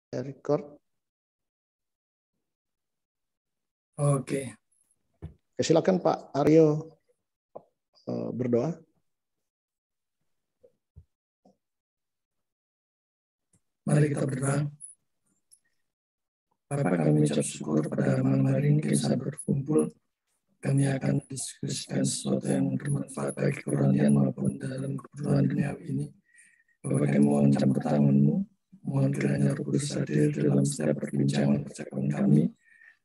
Record. Oke. Silakan Pak Aryo berdoa. Mari kita berdoa. Bapak, kami ucap syukur pada malam hari ini kita berkumpul. Kami akan diskusikan sesuatu yang bermanfaat bagi kerohanian maupun dalam keperluan dunia ini. Bapak, kami mohon campur tangan-Mu, mohon kiranya Roh Kudus hadir dalam setiap perbincangan percakapan kami,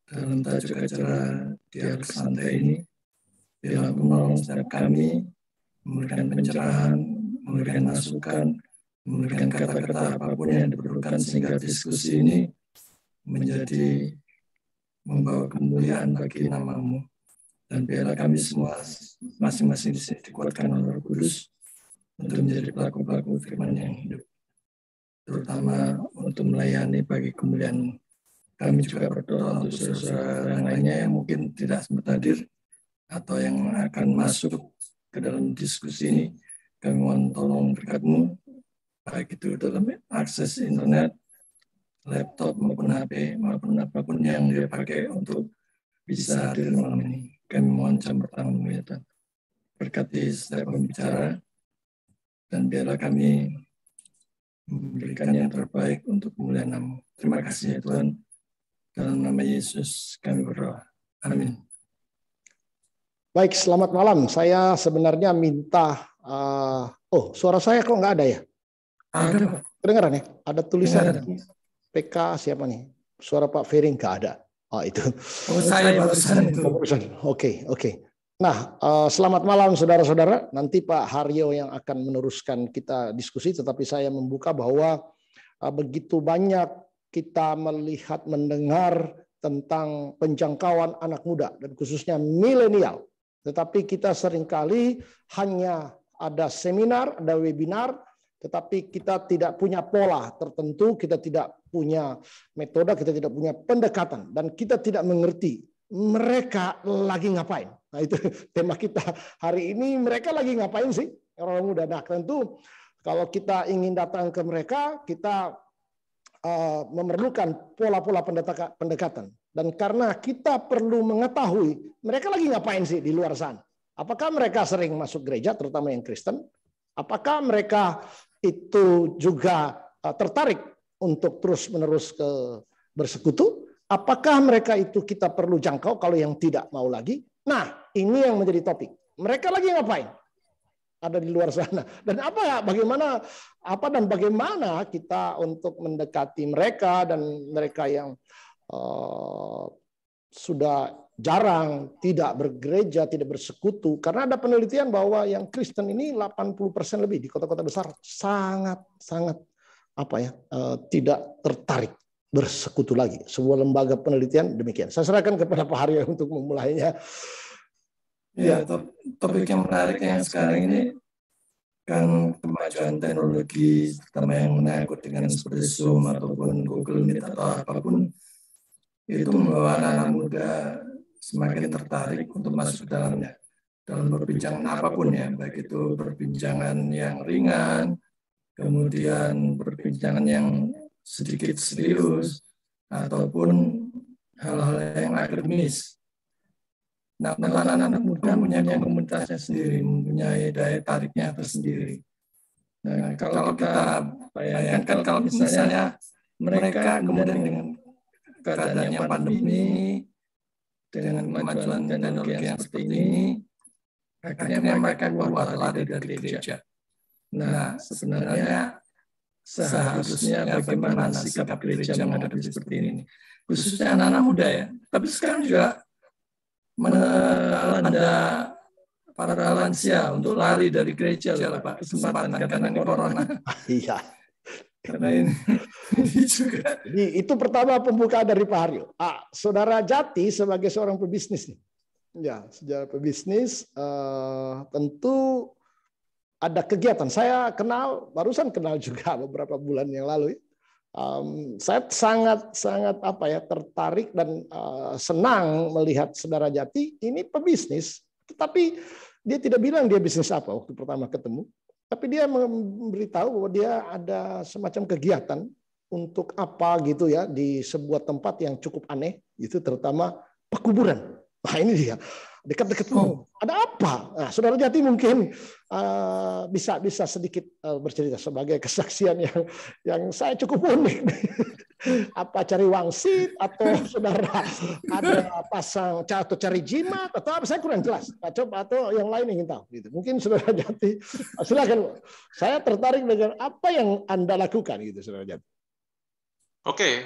dalam tajuk acara dialog santai ini. Biarlah menolong setiap kami, memberikan pencerahan, memberikan masukan, memberikan kata-kata apapun yang diperlukan sehingga diskusi ini menjadi membawa kemuliaan bagi nama-Mu. Dan biarlah kami semua masing-masing di sini dikuatkan oleh Roh Kudus untuk menjadi pelaku-pelaku firman yang hidup, terutama untuk melayani bagi kemuliaan-Mu. Kami juga berdoa untuk saudara-saudara yang lainnya yang mungkin tidak sempat hadir atau yang akan masuk ke dalam diskusi ini. Kami mohon tolong berkat-Mu, baik itu dalam akses internet, laptop maupun HP, maupun apapun yang dia pakai untuk bisa hadir malam ini. Kami mohon campur tangan-Mu ya Tuhan. Berkati setiap pembicara, dan biarlah kami memberikan yang terbaik untuk kemuliaan Nama-Mu. Terima kasih ya Tuhan. Dalam nama Yesus kami berdoa. Amin. Baik, selamat malam. Saya sebenarnya minta, suara saya kok nggak ada ya? Ada Pak. Kedengaran ya? Ada tulisan PK siapa nih? Suara Pak Ferry nggak ada. Oh itu. Oh saya barusan itu. Oke. Nah, selamat malam saudara-saudara. Nanti Pak Haryo yang akan meneruskan kita diskusi, tetapi saya membuka bahwa begitu banyak kita melihat, mendengar tentang penjangkauan anak muda dan khususnya milenial. Tetapi kita seringkali hanya ada seminar, ada webinar, tetapi kita tidak punya pola tertentu, kita tidak punya metode, kita tidak punya pendekatan, dan kita tidak mengerti mereka lagi ngapain. Nah itu tema kita hari ini, mereka lagi ngapain sih orang muda. Nah tentu kalau kita ingin datang ke mereka, kita memerlukan pola-pola pendekatan. Dan karena kita perlu mengetahui mereka lagi ngapain sih di luar sana. Apakah mereka sering masuk gereja, terutama yang Kristen? Apakah mereka itu juga tertarik untuk terus-menerus bersekutu? Apakah mereka itu kita perlu jangkau kalau yang tidak mau lagi? Nah, ini yang menjadi topik. Mereka lagi ngapain? Ada di luar sana. Dan bagaimana kita untuk mendekati mereka dan mereka yang sudah jarang tidak bergereja, tidak bersekutu. Karena ada penelitian bahwa yang Kristen ini 80% lebih di kota-kota besar sangat tidak tertarik bersekutu lagi. Sebuah lembaga penelitian demikian. Saya serahkan kepada Pak Haryo untuk memulainya. Ya, topik yang menarik yang sekarang ini kan kemajuan teknologi, terutama yang menyangkut dengan seperti Zoom ataupun Google Meet atau apapun, itu membawa anak muda semakin tertarik untuk masuk ke dalamnya. Dalam perbincangan apapun ya, baik itu perbincangan yang ringan, kemudian perbincangan yang sedikit serius, ataupun hal-hal yang akademis. Nah, anak-anak muda punya komunitasnya sendiri, mempunyai daya tariknya tersendiri. Nah, kalau kita bayangkan kalau misalnya mereka kemudian dengan keadaan yang pandemi, dengan kemajuan teknologi yang seperti ini, akhirnya mereka keluar lari dari gereja. Nah, sebenarnya seharusnya bagaimana sikap gereja menghadapi seperti ini, khususnya anak-anak muda ya. Tapi sekarang juga melanda para lansia untuk lari dari gereja, Pak, kesempatan karena corona. Iya. Karena ini juga. Jadi itu pertama pembukaan dari Pak Haryo. Saudara Jati sebagai seorang pebisnis nih. Ya, sejarah pebisnis tentu ada kegiatan. Saya barusan kenal juga beberapa bulan yang lalu. Saya sangat tertarik dan senang melihat saudara Jati ini pebisnis, tetapi dia tidak bilang dia bisnis apa waktu pertama ketemu, tapi dia memberitahu bahwa dia ada semacam kegiatan untuk apa gitu ya di sebuah tempat yang cukup aneh, itu terutama pekuburan. Nah ini dia dekat-dekat ada apa? Nah, Saudara Jati mungkin bisa sedikit bercerita sebagai kesaksian yang saya cukup unik. Apa cari wangsit atau saudara ada pasang atau cari jimat atau apa, saya kurang jelas. Coba atau yang lain ingin tahu gitu. Mungkin Saudara Jati silakan. Saya tertarik dengan apa yang Anda lakukan gitu Saudara Jati. Oke,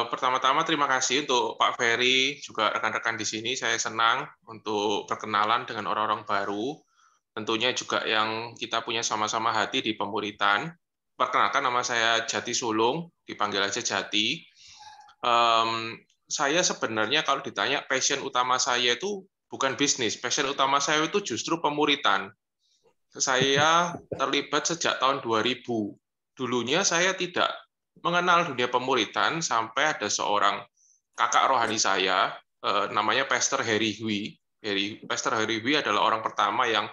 pertama-tama terima kasih untuk Pak Ferry, juga rekan-rekan di sini. Saya senang untuk berkenalan dengan orang-orang baru. Tentunya juga yang kita punya sama-sama hati di pemuritan. Perkenalkan, nama saya Jati Sulung, dipanggil aja Jati. Saya sebenarnya kalau ditanya passion utama saya itu bukan bisnis. Passion utama saya itu justru pemuritan. Saya terlibat sejak tahun 2000. Dulunya saya tidak mengenal dunia pemuritan sampai ada seorang kakak rohani saya, namanya Pastor Harry Hui. Pastor Harry Hui adalah orang pertama yang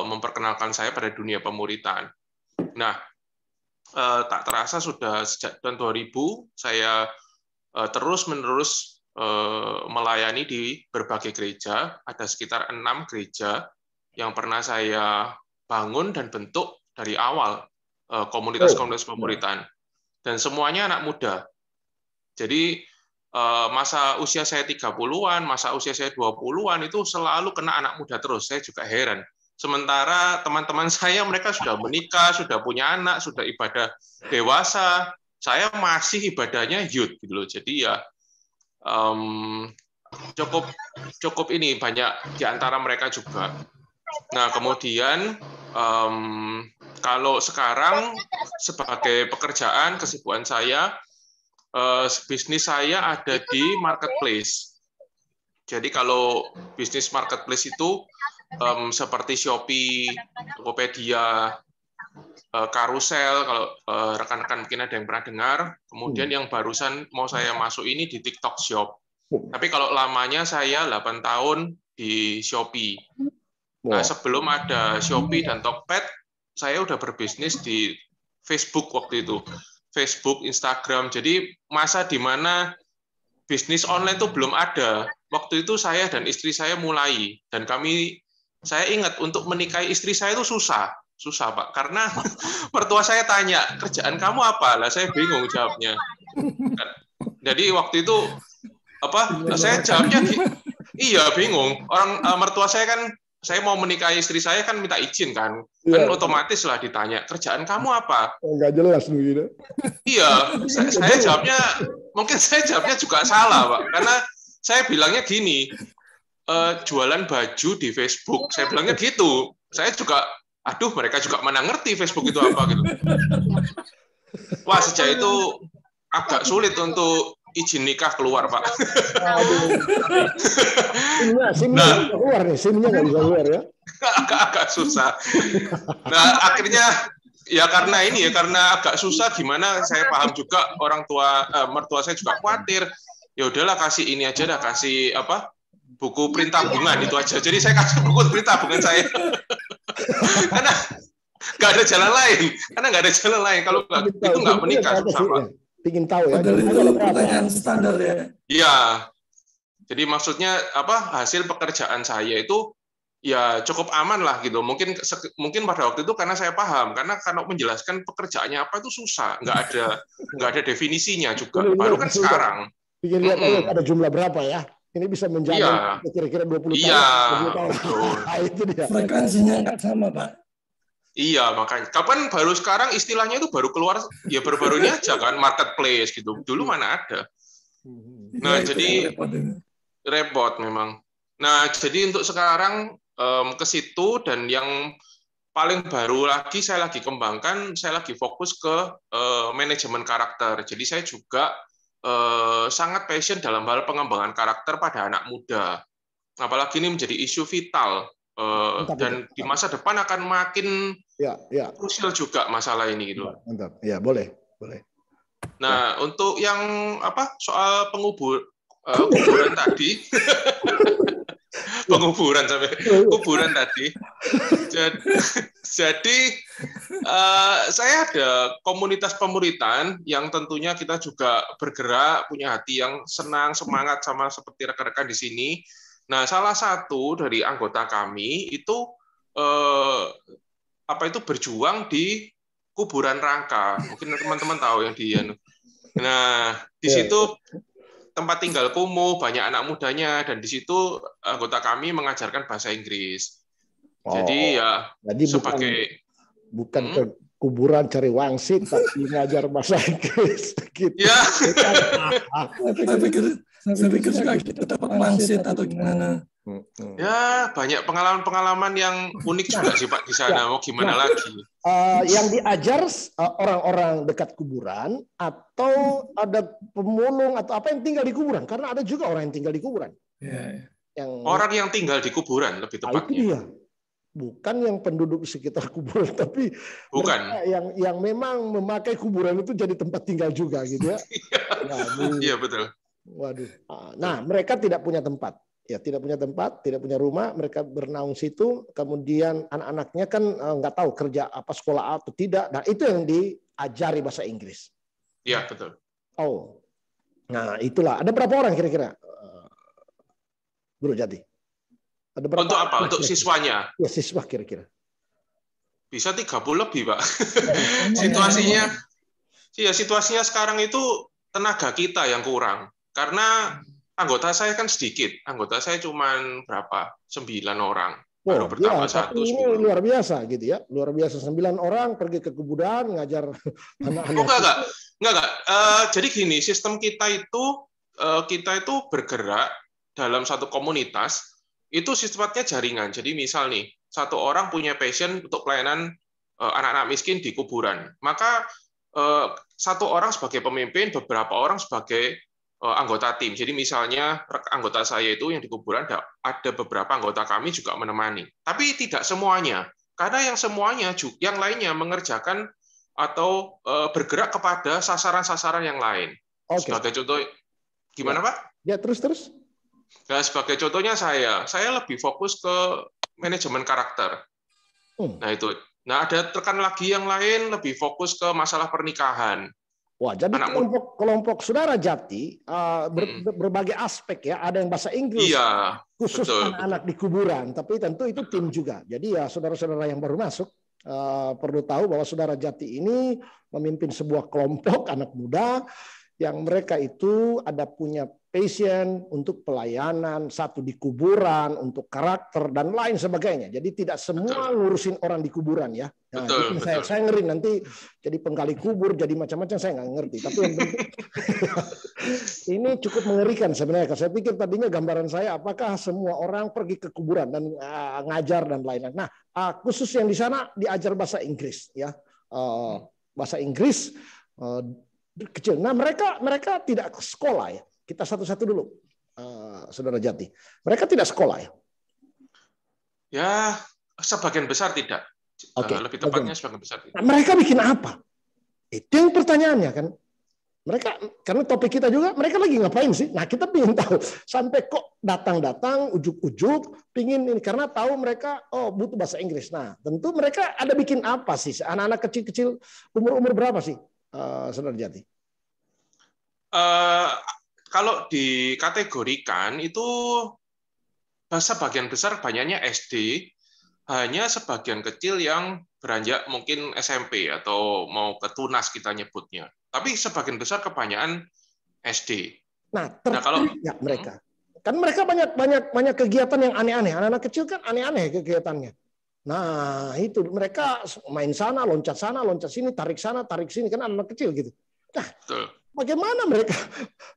memperkenalkan saya pada dunia pemuritan. Nah, tak terasa sudah sejak tahun 2000 saya terus-menerus melayani di berbagai gereja. Ada sekitar 6 gereja yang pernah saya bangun dan bentuk dari awal komunitas-komunitas pemuritan. Dan semuanya anak muda. Jadi masa usia saya 30-an, masa usia saya 20-an itu selalu kena anak muda terus. Saya juga heran. Sementara teman-teman saya mereka sudah menikah, sudah punya anak, sudah ibadah dewasa. Saya masih ibadahnya youth gitu loh. Jadi ya cukup ini banyak di antara mereka juga. Nah, kemudian kalau sekarang sebagai pekerjaan, kesibukan saya, bisnis saya ada di marketplace. Jadi kalau bisnis marketplace itu seperti Shopee, Tokopedia, Carousel, kalau rekan-rekan mungkin ada yang pernah dengar. Kemudian yang barusan mau saya masuk ini di TikTok Shop. Tapi kalau lamanya saya 8 tahun di Shopee. Nah, sebelum ada Shopee dan Tokped, saya udah berbisnis di Facebook waktu itu. Facebook, Instagram. Jadi masa di mana bisnis online itu belum ada. Waktu itu saya dan istri saya mulai. Dan saya ingat untuk menikahi istri saya itu susah Pak. Karena mertua saya tanya, kerjaan kamu apa? Lah saya bingung jawabnya. Jadi waktu itu saya jawabnya iya bingung. Orang mertua saya kan, saya mau menikahi istri saya kan minta izin kan otomatis lah ditanya kerjaan kamu apa. Nggak jelas begitu. Iya, saya jawabnya mungkin saya jawabnya juga salah Pak, karena saya bilangnya gini, jualan baju di Facebook. Saya bilangnya gitu. Saya juga, aduh mereka juga mana ngerti Facebook itu apa gitu. Wah sejak itu agak sulit untuk izin nikah keluar Pak. Simnya keluar nih, simnya nggak bisa keluar ya. Agak susah. Nah akhirnya ya karena agak susah gimana saya paham juga orang tua mertua saya juga khawatir. Ya udahlah kasih ini aja dah, kasih buku print tabungan itu aja. Jadi saya kasih buku print tabungan saya. Karena nggak ada jalan lain. Kalau itu nggak menikah susah Pak. Ingin tahu ya. Itu pertanyaan standar ya. Iya. Jadi maksudnya hasil pekerjaan saya itu ya cukup aman lah gitu. Mungkin pada waktu itu karena saya paham, karena kalau menjelaskan pekerjaannya apa itu susah, nggak ada definisinya juga. Baru kan sekarang. Bikin lihat ada jumlah berapa ya. Ini bisa menjamin kira-kira 20 tahun. Iya. Nah, itu dia. Frekuensinya nggak sama Pak. Iya, makanya. Kapan baru sekarang istilahnya itu baru keluar, ya baru-baru ini aja kan, marketplace gitu. Dulu mana ada. Nah, jadi repot memang. Nah, jadi untuk sekarang ke situ, dan yang paling baru lagi saya lagi kembangkan, saya lagi fokus ke manajemen karakter. Jadi saya juga sangat passion dalam hal pengembangan karakter pada anak muda. Apalagi ini menjadi isu vital. Dan di masa depan akan makin krusial juga masalah ini gitu. Mantap. Ya, boleh. Nah, untuk yang soal kuburan tadi, penguburan sampai kuburan tadi. Jadi saya ada komunitas pemuritan yang tentunya kita juga bergerak, punya hati yang senang, semangat sama seperti rekan-rekan di sini. Nah, salah satu dari anggota kami itu berjuang di kuburan Rangka. Mungkin teman-teman tahu yang di. Nah, di situ tempat tinggal kumuh, banyak anak mudanya, dan di situ anggota kami mengajarkan bahasa Inggris. Jadi jadi bukan ke kuburan cari wangsit, tapi ngajar bahasa Inggris. Gitu. Ya. Saya pikir juga kita dapat wangsit atau gimana. Ya, banyak pengalaman-pengalaman yang unik juga sih Pak di sana. Mau gimana lagi? Yang diajar orang-orang dekat kuburan atau ada pemulung atau apa yang tinggal di kuburan? Karena ada juga orang yang tinggal di kuburan. Orang yang tinggal di kuburan lebih tepatnya. Itu dia. Bukan yang penduduk di sekitar kuburan, tapi yang memang memakai kuburan itu jadi tempat tinggal juga, gitu ya. Iya betul. Waduh. Nah, mereka tidak punya tempat. Ya, tidak punya tempat, tidak punya rumah, mereka bernaung situ, kemudian anak-anaknya kan nggak tahu kerja apa, sekolah atau tidak. Nah, itu yang diajari bahasa Inggris. Iya, betul. Oh. Nah, itulah. Ada berapa orang kira-kira? Bro Jati. Ada berapa? Untuk apa? Untuk siswanya? Ya, siswa kira-kira. Bisa 30 lebih, Pak. Situasinya sekarang itu tenaga kita yang kurang. Karena anggota saya kan sedikit. Anggota saya cuma berapa? 9 orang. Baru bertambah satu. Tapi ini luar biasa gitu ya. Luar biasa 9 orang pergi ke kuburan ngajar anak-anak. Enggak. Jadi gini, sistem kita itu bergerak dalam satu komunitas, itu sifatnya jaringan. Jadi misal nih, satu orang punya passion untuk pelayanan anak-anak miskin di kuburan. Maka satu orang sebagai pemimpin, beberapa orang sebagai anggota tim. Jadi misalnya anggota saya itu yang di kuburan ada beberapa anggota kami juga menemani. Tapi tidak semuanya. Karena yang lainnya mengerjakan atau bergerak kepada sasaran-sasaran yang lain. Okay. Sebagai contoh, gimana Pak? Ya, terus. Nah, sebagai contohnya saya lebih fokus ke manajemen karakter. Nah itu. Nah ada rekan lagi yang lain lebih fokus ke masalah pernikahan. Wah, jadi kelompok saudara Jati berbagai aspek ya. Ada yang bahasa Inggris, khusus anak-anak di kuburan. Tapi tentu itu tim juga. Jadi ya saudara-saudara yang baru masuk perlu tahu bahwa saudara Jati ini memimpin sebuah kelompok anak muda yang mereka itu ada punya passion untuk pelayanan, satu di kuburan, untuk karakter dan lain sebagainya. Jadi tidak semua ngurusin orang di kuburan ya. Nah, betul. Saya ngeri nanti jadi penggali kubur, jadi macam-macam saya nggak ngerti. Tapi yang penting ini cukup mengerikan sebenarnya. Saya pikir tadinya gambaran saya apakah semua orang pergi ke kuburan dan ngajar dan lain-lain. Nah, khusus yang di sana diajar bahasa Inggris ya. Bahasa Inggris kecil. Nah, mereka tidak ke sekolah ya. Kita satu-satu dulu, saudara Jati. Mereka tidak sekolah ya? Ya, sebagian besar tidak. Lebih tepatnya sebagian besar tidak. Nah, mereka bikin apa? Itu yang pertanyaannya kan. Mereka, karena topik kita juga, mereka lagi ngapain sih? Nah, kita ingin tahu. Sampai kok datang-datang, ujuk-ujuk, pingin ini. Karena tahu mereka, butuh bahasa Inggris. Nah, tentu mereka ada bikin apa sih? Anak-anak kecil-kecil, umur-umur berapa sih, saudara Jati? Kalau dikategorikan itu sebagian besar banyaknya SD, hanya sebagian kecil yang beranjak mungkin SMP atau mau ke tunas kita nyebutnya. Tapi sebagian besar kebanyakan SD. Nah kalau mereka kan mereka banyak kegiatan yang aneh-aneh. Anak-anak kecil kan aneh-aneh kegiatannya. Nah itu mereka main sana, loncat sini, tarik sana, tarik sini, kan anak kecil gitu. Nah. Betul. Bagaimana mereka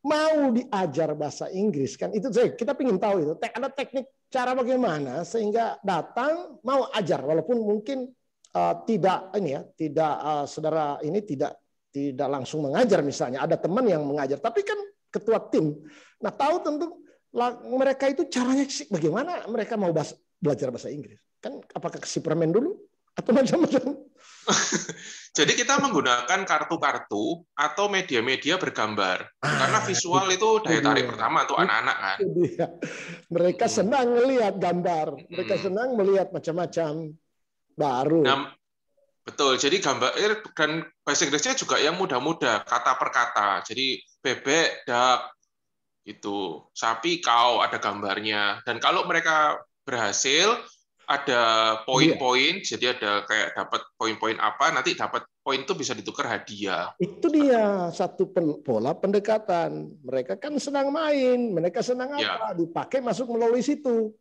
mau diajar bahasa Inggris kan itu kita ingin tahu itu ada teknik cara bagaimana sehingga datang mau ajar walaupun mungkin tidak saudara ini tidak langsung mengajar misalnya ada teman yang mengajar tapi kan ketua tim. Nah tahu tentu mereka itu caranya bagaimana mereka mau belajar bahasa Inggris kan apakah ke Superman dulu atau macam-macam. Jadi kita menggunakan kartu-kartu atau media-media bergambar. Karena visual itu daya tarik pertama untuk anak-anak kan. Mereka senang melihat gambar, mereka senang melihat macam-macam baru. Nah, betul. Jadi gambar dan bahasa Inggrisnya juga yang mudah-mudah, kata per kata. Jadi bebek, duck, itu sapi, cow, ada gambarnya. Dan kalau mereka berhasil, ada poin-poin, jadi ada kayak dapat poin-poin apa, nanti dapat poin itu bisa ditukar hadiah. Itu dia satu pola pendekatan. Mereka kan senang main, mereka senang apa, dipakai masuk melalui situ.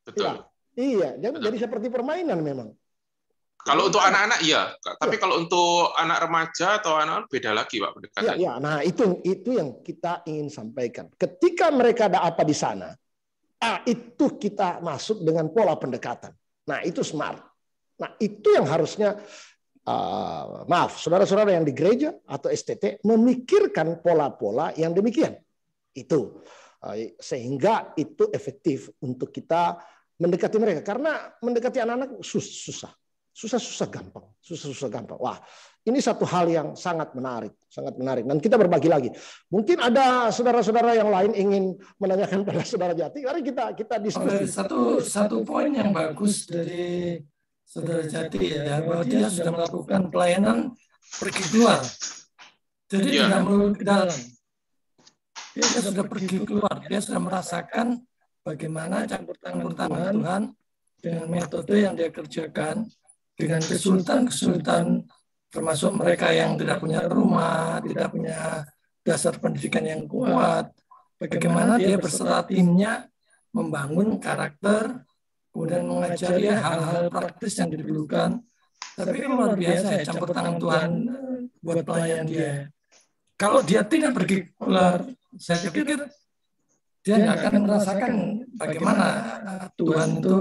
Betul. Iya, jadi seperti permainan memang. Kalau untuk anak-anak iya, tapi kalau untuk anak remaja atau anak beda lagi Pak pendekatannya. Iya, nah itu yang kita ingin sampaikan. Ketika mereka ada apa di sana, itu kita masuk dengan pola pendekatan. Nah, itu smart. Nah, itu yang harusnya, maaf, saudara-saudara yang di gereja atau STT memikirkan pola-pola yang demikian. Itu. Sehingga itu efektif untuk kita mendekati mereka. Karena mendekati anak-anak susah. Susah-susah gampang. Wah, ini satu hal yang sangat menarik. Dan kita berbagi lagi. Mungkin ada saudara-saudara yang lain ingin menanyakan pada saudara Jati. Mari kita diskusi. Satu poin yang bagus dari saudara Jati ya, bahwa dia sudah melakukan pelayanan pergi keluar. Jadi tidak melulu ke dalam. Dia sudah pergi keluar. Dia sudah merasakan bagaimana campur tangan Tuhan dengan metode yang dia kerjakan, dengan kesulitan termasuk mereka yang tidak punya rumah, tidak punya dasar pendidikan yang kuat, bagaimana dia beserta timnya membangun karakter, kemudian mengajari hal-hal praktis yang diperlukan. Tapi luar biasa ya campur tangan Tuhan buat pelayan dia. Kalau dia tidak pergi keluar, saya pikir dia nggak akan merasakan bagaimana Tuhan itu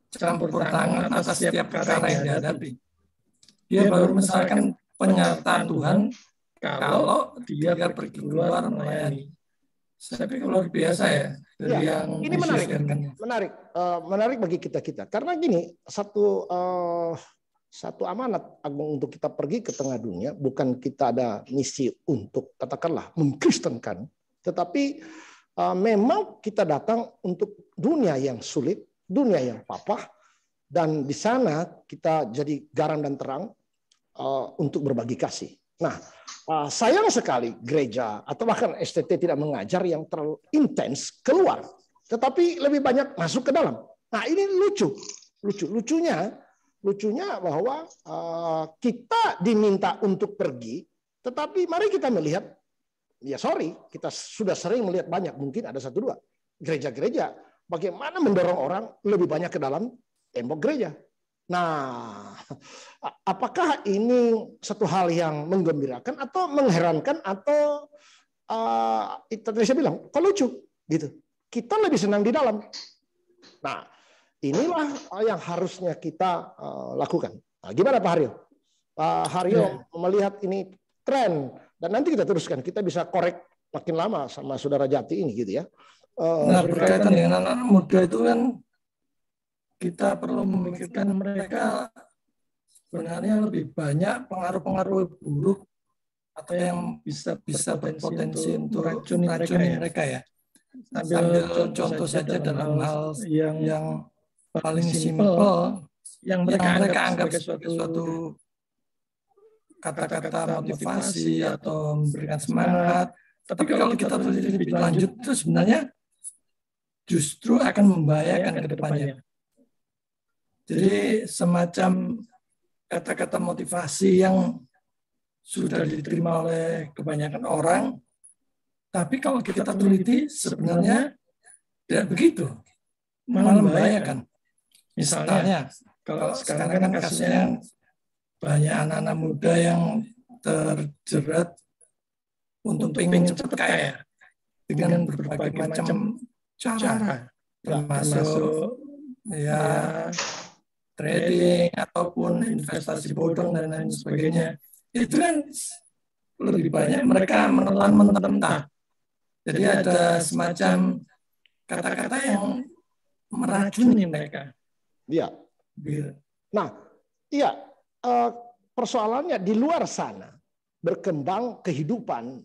campur tangan atas setiap perkara yang dihadapi. Dia baru merasakan penyertaan Tuhan kalau dia pergi keluar melayani. Saya pikir luar biasa ya. Ini menarik bagi kita. Karena gini, satu amanat agung untuk kita pergi ke tengah dunia, bukan kita ada misi untuk katakanlah mengkristenkan, tetapi memang kita datang untuk dunia yang sulit, dunia yang papah, dan di sana kita jadi garam dan terang untuk berbagi kasih. Nah, sayang sekali gereja atau bahkan STT tidak mengajar yang terlalu intens keluar, tetapi lebih banyak masuk ke dalam. Nah, ini lucunya bahwa kita diminta untuk pergi, tetapi mari kita melihat, kita sudah sering melihat banyak, mungkin ada 1-2 gereja-gereja bagaimana mendorong orang lebih banyak ke dalam tembok gereja. Nah, apakah ini satu hal yang menggembirakan atau mengherankan atau tadi saya bilang kok lucu gitu. Kita lebih senang di dalam. Nah, inilah yang harusnya kita lakukan. Nah, gimana Pak Haryo? Pak Haryo melihat ini tren, dan nanti kita teruskan. Kita bisa korek makin lama sama saudara Jati ini gitu ya. Nah, berkaitan dengan anak muda itu kan kita perlu memikirkan mereka sebenarnya lebih banyak pengaruh-pengaruh buruk atau yang bisa berpotensi untuk racuni mereka ya. Ambil contoh saja dalam hal yang paling simpel yang mereka anggap sebagai suatu kata-kata motivasi atau memberikan semangat. Tapi kalau kita teliti lebih lanjut itu sebenarnya justru akan membahayakan ke depannya. Jadi semacam kata-kata motivasi yang sudah diterima oleh kebanyakan orang, tapi kalau kita teliti sebenarnya tidak begitu, malah membahayakan. Misalnya, kalau sekarang kan kasusnya banyak anak-anak muda yang terjerat untuk ingin cepat kaya dengan berbagai macam cara, termasuk trading ataupun investasi bodong dan lain sebagainya. Itu kan lebih banyak mereka menelan mentah-mentah. Jadi ada semacam kata-kata yang meracuni mereka. Iya. Nah, Iya, persoalannya di luar sana berkembang kehidupan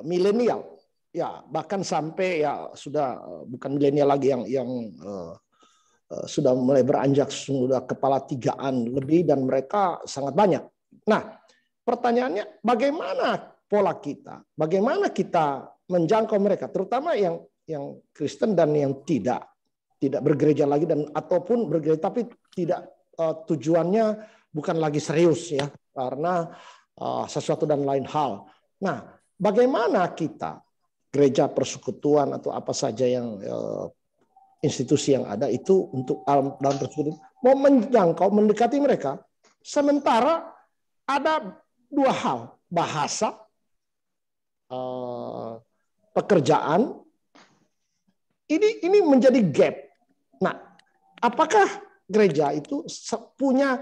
milenial, ya bahkan sampai ya sudah bukan milenial lagi yang sudah mulai beranjak sudah kepala 3-an lebih dan mereka sangat banyak. Nah, pertanyaannya bagaimana pola kita, bagaimana kita menjangkau mereka, terutama yang Kristen dan yang tidak bergereja lagi dan ataupun bergereja tapi tidak tujuannya bukan lagi serius ya karena sesuatu dan lain hal. Nah, bagaimana kita gereja persekutuan atau apa saja yang institusi yang ada itu untuk dalam persekutuan mau menjangkau mendekati mereka, sementara ada dua hal, bahasa, pekerjaan, ini menjadi gap. Nah, apakah gereja itu punya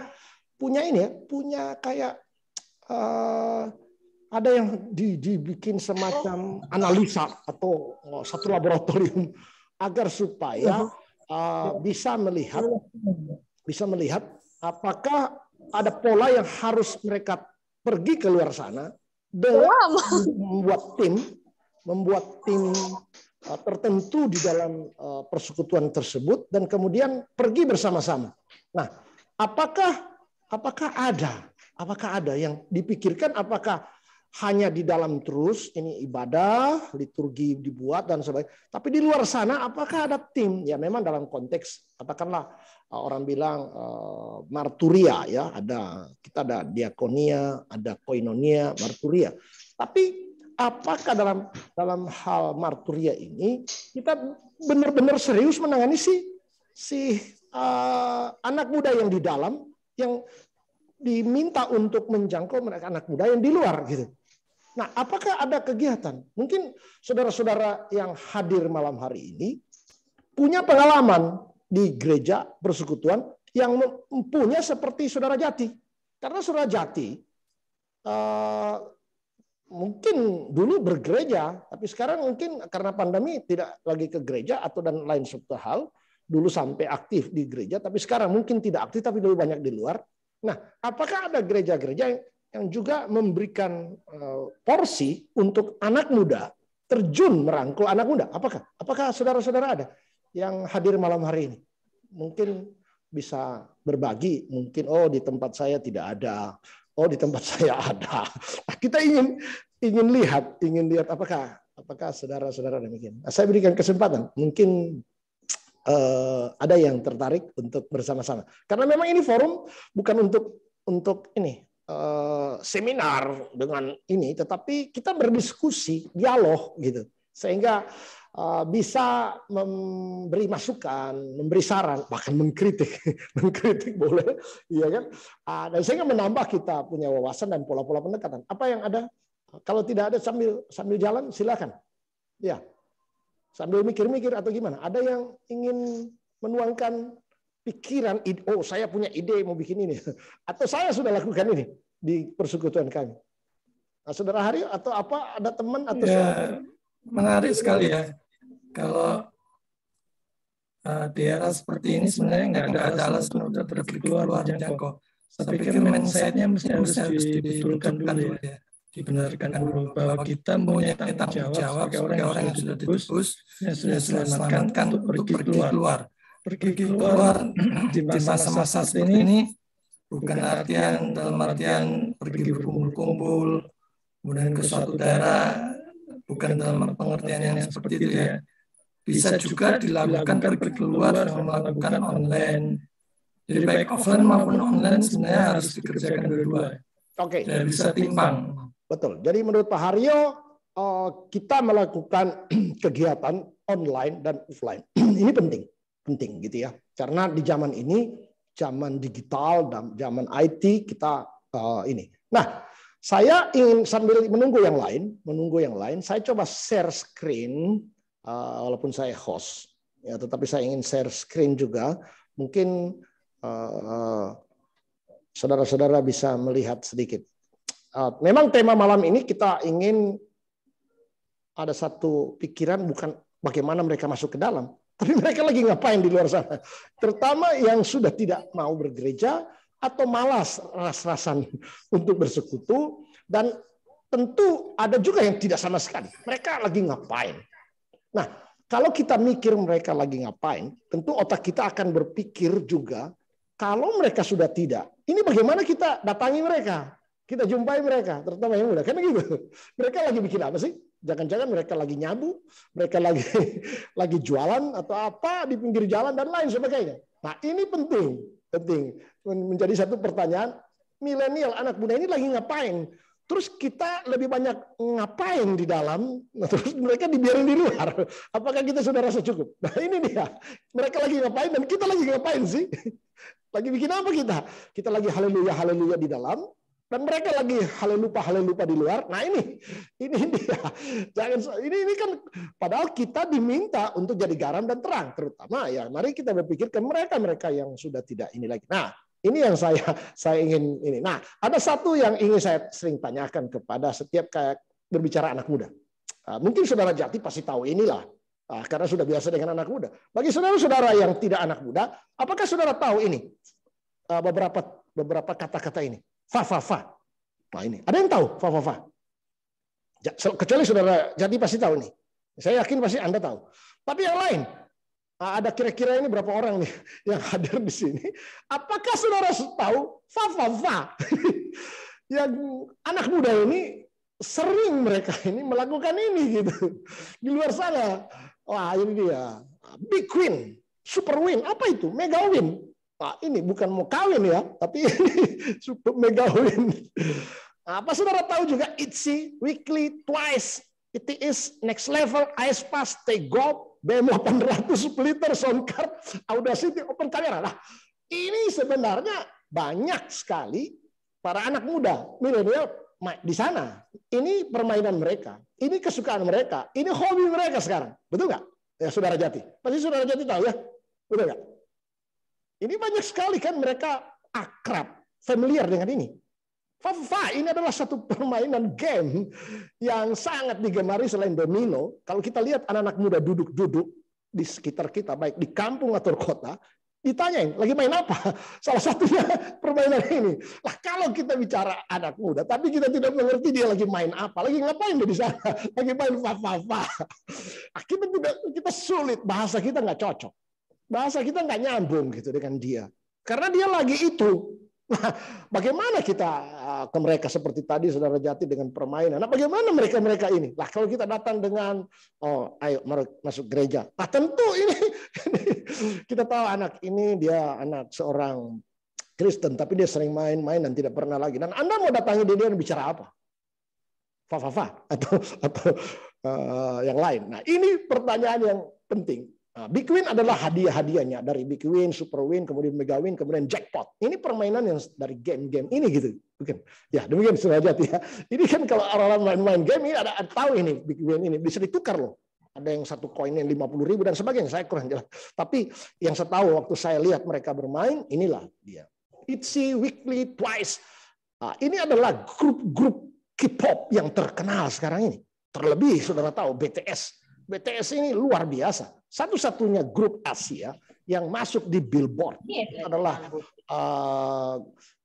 ini ya, punya kayak ada yang dibikin semacam analisa atau satu laboratorium agar supaya bisa melihat apakah ada pola yang harus mereka pergi ke luar sana dengan membuat tim tertentu di dalam persekutuan tersebut dan kemudian pergi bersama-sama. Nah, apakah ada yang dipikirkan, apakah hanya di dalam terus ini ibadah, liturgi dibuat dan sebagainya. Tapi di luar sana apakah ada tim? Ya memang dalam konteks katakanlah orang bilang marturia ya, kita ada diakonia, ada koinonia, marturia. Tapi apakah dalam hal marturia ini kita benar-benar serius menangani si anak muda yang di dalam yang diminta untuk menjangkau mereka anak muda yang di luar gitu. Nah, apakah ada kegiatan? Mungkin saudara-saudara yang hadir malam hari ini punya pengalaman di gereja persekutuan yang mempunyai seperti Saudara Jati. Karena Saudara Jati mungkin dulu bergereja, tapi sekarang mungkin karena pandemi tidak lagi ke gereja atau dan lain suatu hal. Dulu sampai aktif di gereja, tapi sekarang mungkin tidak aktif, tapi dulu banyak di luar. Nah, apakah ada gereja-gereja yang juga memberikan porsi untuk anak muda terjun merangkul anak muda? Apakah saudara-saudara ada yang hadir malam hari ini? Mungkin bisa berbagi. Mungkin di tempat saya tidak ada. Di tempat saya ada. Nah, kita ingin lihat apakah saudara-saudara demikian. Nah, saya berikan kesempatan. Mungkin ada yang tertarik untuk bersama-sama. Karena memang ini forum bukan untuk ini seminar dengan ini, tetapi kita berdiskusi, dialog gitu, sehingga bisa memberi masukan, memberi saran, bahkan mengkritik, mengkritik boleh, iya kan? Dan sehingga menambah kita punya wawasan dan pola-pola pendekatan. Apa yang ada? Kalau tidak ada sambil jalan, silakan. Ya. Sambil mikir-mikir atau gimana? Ada yang ingin menuangkan pikiran, saya punya ide mau bikin ini. Atau saya sudah lakukan ini di persekutuan kami. Nah, Saudara Haryo atau apa, ada teman atau ya, menarik sekali ya. Kalau di era seperti ini sebenarnya nggak ada alasan untuk pergi keluar jangkau. Saya pikir mindset-nya harus dibetulkan dulu ya. Dibenarkan dulu bahwa kita punya tanggung jawab sebagai orang yang sudah ditebus, yang sudah diselamatkan untuk pergi keluar. Pergi keluar di masa-masa seperti ini bukan dalam artian pergi berkumpul-kumpul, kemudian ke suatu daerah, bukan dalam pengertian yang seperti itu ya. Bisa juga dilakukan pergi keluar dengan melakukan online. Jadi baik offline maupun online sebenarnya harus dikerjakan dua-dua. Oke. Dan bisa timbang. Betul. Jadi menurut Pak Haryo, kita melakukan kegiatan online dan offline. Ini penting gitu ya. Karena di zaman ini, zaman digital dan zaman IT kita ini. Nah, saya ingin sambil menunggu yang lain, saya coba share screen, walaupun saya host, ya, tetapi saya ingin share screen juga. Mungkin saudara-saudara bisa melihat sedikit. Memang tema malam ini kita ingin ada satu pikiran, bukan bagaimana mereka masuk ke dalam, tapi mereka lagi ngapain di luar sana. Terutama yang sudah tidak mau bergereja atau malas ras-rasan untuk bersekutu, dan tentu ada juga yang tidak sama sekali. Mereka lagi ngapain? Nah, kalau kita mikir mereka lagi ngapain, tentu otak kita akan berpikir juga, kalau mereka sudah tidak, ini bagaimana kita datangi mereka? Kita jumpai mereka, terutama yang muda. Karena gitu. Mereka lagi bikin apa sih? Jangan-jangan mereka lagi nyabu, mereka lagi jualan atau apa di pinggir jalan dan lain sebagainya. Nah, ini penting menjadi satu pertanyaan. Milenial, anak muda ini lagi ngapain? Terus kita lebih banyak ngapain di dalam, terus mereka dibiarin di luar. Apakah kita sudah rasa cukup? Nah, ini dia. Mereka lagi ngapain dan kita lagi ngapain sih? Lagi bikin apa kita? Kita lagi haleluya di dalam, dan mereka lagi haleluya di luar. Nah, ini dia. Ini kan padahal kita diminta untuk jadi garam dan terang, terutama ya. Mari kita berpikirkan mereka yang sudah tidak ini lagi. Nah, ini yang saya ingin ini. Nah, ada satu yang ingin saya sering tanyakan kepada setiap kayak berbicara anak muda. Mungkin saudara Jati pasti tahu inilah, karena sudah biasa dengan anak muda. Bagi saudara-saudara yang tidak anak muda, apakah saudara tahu ini beberapa kata-kata ini? Fa. Nah, ini ada yang tahu fa. Kecuali saudara Jati pasti tahu nih. Saya yakin pasti Anda tahu. Tapi yang lain, ada kira-kira ini berapa orang nih yang hadir di sini? Apakah saudara tahu fa? Yang anak muda ini sering mereka ini melakukan ini gitu di luar sana. Wah, ini dia big win, super win. Apa itu? Mega win. Nah, ini bukan mau kawin ya, tapi ini super mega win. Apa saudara tahu juga ITZY, weekly, twice, it is next level, aespa, stay gold, BM 800, splitter, sound card, Audacity, open camera. Nah, ini sebenarnya banyak sekali para anak muda, milenial di sana. Ini permainan mereka, ini kesukaan mereka, ini hobi mereka sekarang. Betul nggak? Ya, saudara Jati. Pasti saudara Jati tahu ya? Betul nggak? Ini banyak sekali kan mereka akrab, familiar dengan ini. Fa ini adalah satu permainan game yang sangat digemari selain domino. Kalau kita lihat anak-anak muda duduk-duduk di sekitar kita, baik di kampung atau kota, ditanyain, lagi main apa? Salah satunya permainan ini. Lah, kalau kita bicara anak muda, tapi kita tidak mengerti dia lagi main apa, lagi ngapain dia di sana, lagi main fa. Kita sulit, bahasa kita nggak cocok. Bahasa kita nggak nyambung gitu dengan dia. Karena dia lagi itu. Nah, bagaimana kita ke mereka seperti tadi saudara Jati dengan permainan? Nah, bagaimana mereka ini? Lah, kalau kita datang dengan ayo masuk gereja. Nah, tentu ini kita tahu anak ini dia anak seorang Kristen, tapi dia sering main-main dan tidak pernah lagi. Dan Anda mau datangi dia bicara apa? Fa atau yang lain. Nah, ini pertanyaan yang penting. Big win adalah hadiah-hadiahnya dari big win, super win, kemudian mega win, kemudian jackpot. Ini permainan yang dari game-game ini gitu, bukan? Ya demikian saudara Jati ya. Ini kan kalau orang main-main game ini ada tahu ini big win ini bisa ditukar loh. Ada yang satu koin yang 50.000 dan sebagainya. Saya kurang jelas. Tapi yang saya tahu waktu saya lihat mereka bermain, inilah dia. ITZY, weekly, twice. Ini adalah grup-grup K-pop yang terkenal sekarang ini. Terlebih saudara tahu BTS. BTS ini luar biasa. Satu-satunya grup Asia yang masuk di Billboard adalah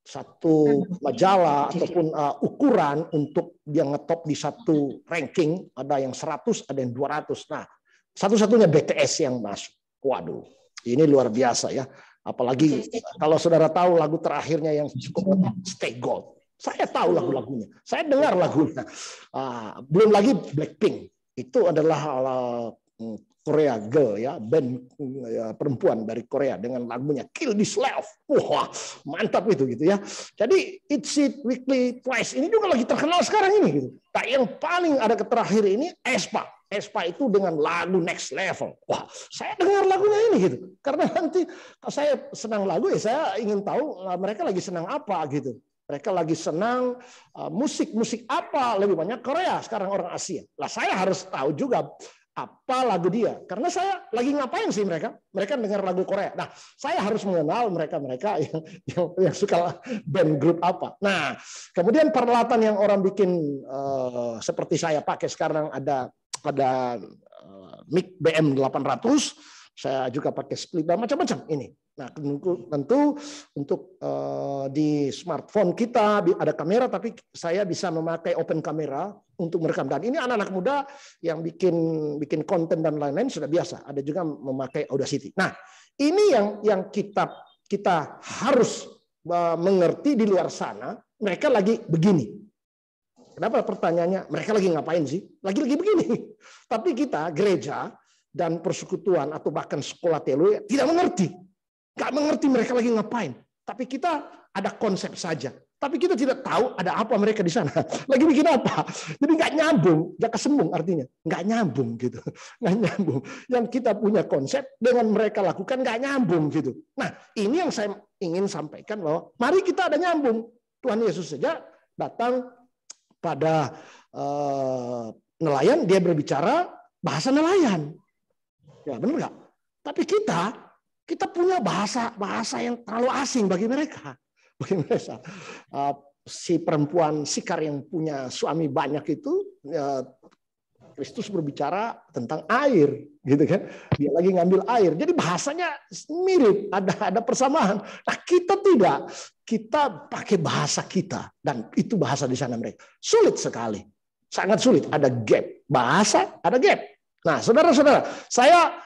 satu majalah ataupun ukuran untuk dia ngetop di satu ranking. Ada yang 100, ada yang 200. Nah, satu-satunya BTS yang masuk. Waduh, ini luar biasa ya. Apalagi kalau saudara tahu lagu terakhirnya yang cukup Stay Gold. Saya tahu lagu-lagunya. Saya dengar lagunya. Belum lagi Blackpink. Itu adalah Korea Girl ya, band perempuan dari Korea dengan lagunya Kill This Love. Wah, mantap itu gitu ya. Jadi ITZY, weekly, twice ini juga lagi terkenal sekarang ini gitu. Nah, yang paling ada terakhir ini aespa. aespa itu dengan lagu Next Level. Wah, saya dengar lagunya ini gitu. Karena nanti kalau saya senang lagu ya saya ingin tahu mereka lagi senang apa gitu. Mereka lagi senang musik apa, lebih banyak Korea sekarang orang Asia. Lah saya harus tahu juga apa lagu dia. Karena saya lagi ngapain sih mereka? Mereka dengar lagu Korea. Nah, saya harus mengenal mereka yang suka band grup apa. Nah, kemudian peralatan yang orang bikin seperti saya pakai sekarang ada mic BM 800. Saya juga pakai splitter macam-macam ini. Nah, tentu untuk di smartphone kita ada kamera, tapi saya bisa memakai open kamera untuk merekam. Dan ini anak-anak muda yang bikin konten dan lain-lain sudah biasa. Ada juga memakai Audacity. Nah, ini yang kita harus mengerti di luar sana. Mereka lagi begini. Kenapa pertanyaannya? Mereka lagi ngapain sih? Lagi-lagi begini. Tapi kita gereja dan persekutuan atau bahkan sekolah teologi tidak mengerti. Nggak mengerti mereka lagi ngapain. Tapi kita ada konsep saja. Tapi kita tidak tahu ada apa mereka di sana. Lagi bikin apa. Jadi nggak nyambung. Jaka sembung artinya. Nggak nyambung gitu. Nggak nyambung. Yang kita punya konsep dengan mereka lakukan nggak nyambung gitu. Nah ini yang saya ingin sampaikan bahwa mari kita ada nyambung. Tuhan Yesus saja datang pada nelayan. Dia berbicara bahasa nelayan. Ya benar nggak? Tapi kita punya bahasa yang terlalu asing bagi mereka. Bagi mereka. Si perempuan Sikar yang punya suami banyak itu, Kristus berbicara tentang air, gitu kan? Dia lagi ngambil air. Jadi bahasanya mirip, ada persamaan. Nah kita tidak, kita pakai bahasa kita dan itu bahasa di sana mereka. Sulit sekali, sangat sulit. Ada gap bahasa, ada gap. Nah saudara-saudara, saya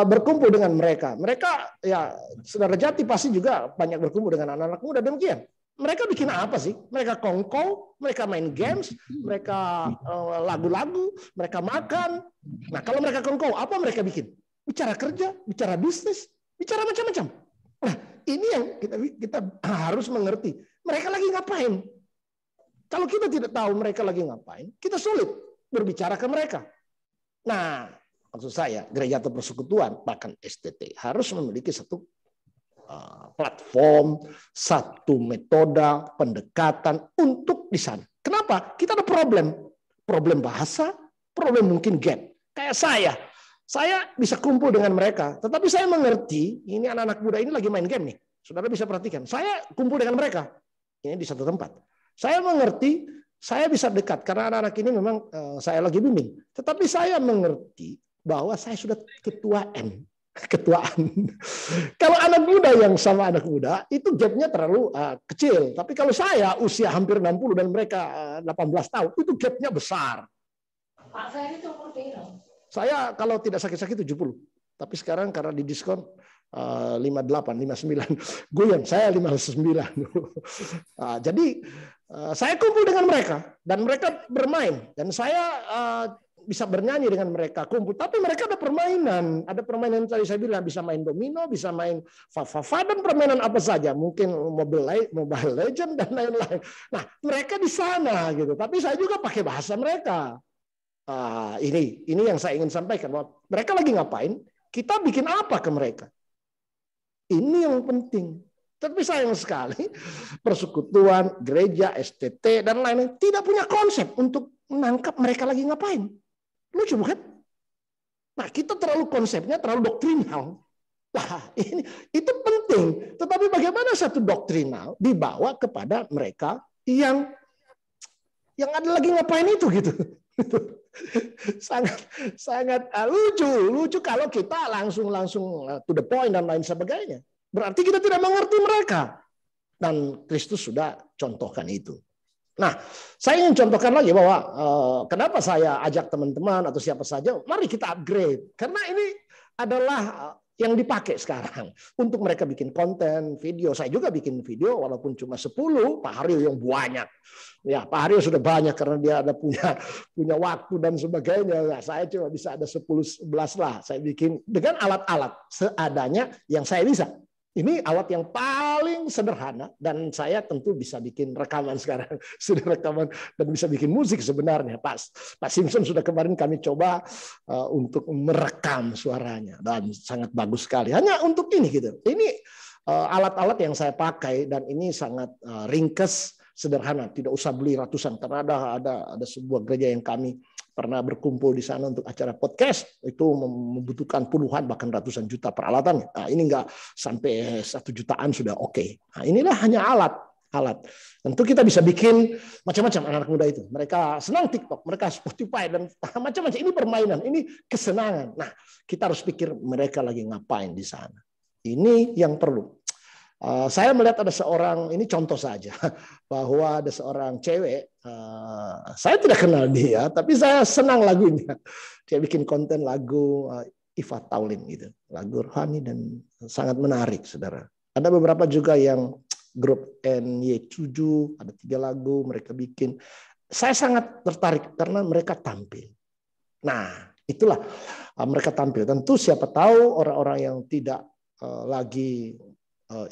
berkumpul dengan mereka. Mereka ya saudara Jati pasti juga banyak berkumpul dengan anak-anak muda demikian. Mereka bikin apa sih? Mereka kongko, mereka main games, mereka lagu-lagu, mereka makan. Nah kalau mereka kongko, apa mereka bikin? Bicara kerja, bicara bisnis, bicara macam-macam. Nah ini yang kita harus mengerti. Mereka lagi ngapain? Kalau kita tidak tahu mereka lagi ngapain, kita sulit berbicara ke mereka. Nah maksud saya, gereja atau persekutuan, bahkan STT, harus memiliki satu platform, satu metode pendekatan untuk di sana. Kenapa? Kita ada problem bahasa, problem mungkin gap. Kayak saya bisa kumpul dengan mereka, tetapi saya mengerti ini anak-anak muda ini lagi main game nih. Saudara bisa perhatikan, saya kumpul dengan mereka ini di satu tempat. Saya mengerti, saya bisa dekat karena anak-anak ini memang saya lagi bimbing. Tetapi saya mengerti bahwa saya sudah ketuaan. Kalau anak muda yang sama anak muda, itu gapnya terlalu kecil. Tapi kalau saya usia hampir 60 dan mereka 18 tahun, itu gapnya besar. Pak Ferry itu umur berapa? Saya kalau tidak sakit-sakit 70. Tapi sekarang karena di diskon 58, 59. Goyang, saya 59. Jadi saya kumpul dengan mereka. Dan mereka bermain. Dan saya bisa bernyanyi dengan mereka, kumpul. Tapi mereka ada permainan tadi saya bilang, bisa main domino, bisa main fa-fa-fa, dan permainan apa saja, mungkin Mobile Legend dan lain-lain. Nah, mereka di sana gitu. Tapi saya juga pakai bahasa mereka. Ini yang saya ingin sampaikan, bahwa mereka lagi ngapain, kita bikin apa ke mereka. Ini yang penting. Tapi sayang sekali, persekutuan, gereja, STT, dan lain-lain tidak punya konsep untuk menangkap mereka lagi ngapain. Lucu bukan? Nah kita terlalu konsepnya terlalu doktrinal. Nah itu penting. Tetapi bagaimana satu doktrinal dibawa kepada mereka yang ada lagi ngapain itu gitu. sangat lucu kalau kita langsung to the point dan lain sebagainya. Berarti kita tidak mengerti mereka. Dan Kristus sudah contohkan itu. Nah, saya ingin contohkan lagi bahwa kenapa saya ajak teman-teman atau siapa saja, mari kita upgrade. Karena ini adalah yang dipakai sekarang untuk mereka bikin konten, video. Saya juga bikin video walaupun cuma 10, Pak Haryo yang banyak. Ya, Pak Haryo sudah banyak karena dia ada punya waktu dan sebagainya. Nah, saya cuma bisa ada 10-11 lah. Saya bikin dengan alat-alat seadanya yang saya bisa. Ini alat yang paling sederhana dan saya tentu bisa bikin rekaman sekarang. Sudah rekaman dan bisa bikin musik sebenarnya. Pak Simpson sudah kemarin kami coba untuk merekam suaranya dan sangat bagus sekali. Hanya untuk ini gitu. Ini alat-alat yang saya pakai dan ini sangat ringkas, sederhana. Tidak usah beli ratusan karena ada sebuah gereja yang kami pernah berkumpul di sana untuk acara podcast, itu membutuhkan puluhan bahkan ratusan juta peralatannya. Nah, ini enggak sampai 1 jutaan sudah oke. Nah, inilah hanya alat. Tentu kita bisa bikin macam-macam anak muda itu. Mereka senang TikTok, mereka Spotify dan macam-macam. Ini permainan, ini kesenangan. Nah, kita harus pikir mereka lagi ngapain di sana. Ini yang perlu. Saya melihat ada seorang, ini contoh saja, bahwa ada seorang cewek, saya tidak kenal dia, tapi saya senang lagunya. Dia bikin konten lagu Iva Taulin gitu, lagu rohani dan sangat menarik, saudara. Ada beberapa juga yang grup NY7, ada 3 lagu mereka bikin. Saya sangat tertarik karena mereka tampil. Nah, itulah mereka tampil. Tentu siapa tahu orang-orang yang tidak lagi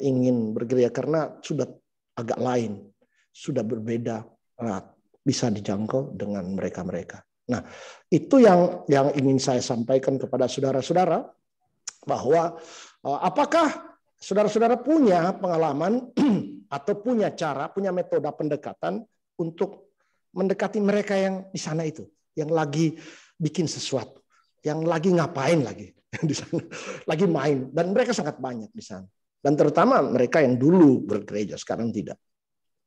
ingin bergereja karena sudah agak lain, sudah berbeda, bisa dijangkau dengan mereka-mereka. Nah, itu yang ingin saya sampaikan kepada saudara-saudara, bahwa apakah saudara-saudara punya pengalaman atau punya cara, punya metode pendekatan untuk mendekati mereka yang di sana itu, yang lagi bikin sesuatu, yang lagi ngapain lagi di sana, lagi main, dan mereka sangat banyak di sana. Dan terutama mereka yang dulu bergereja, sekarang tidak.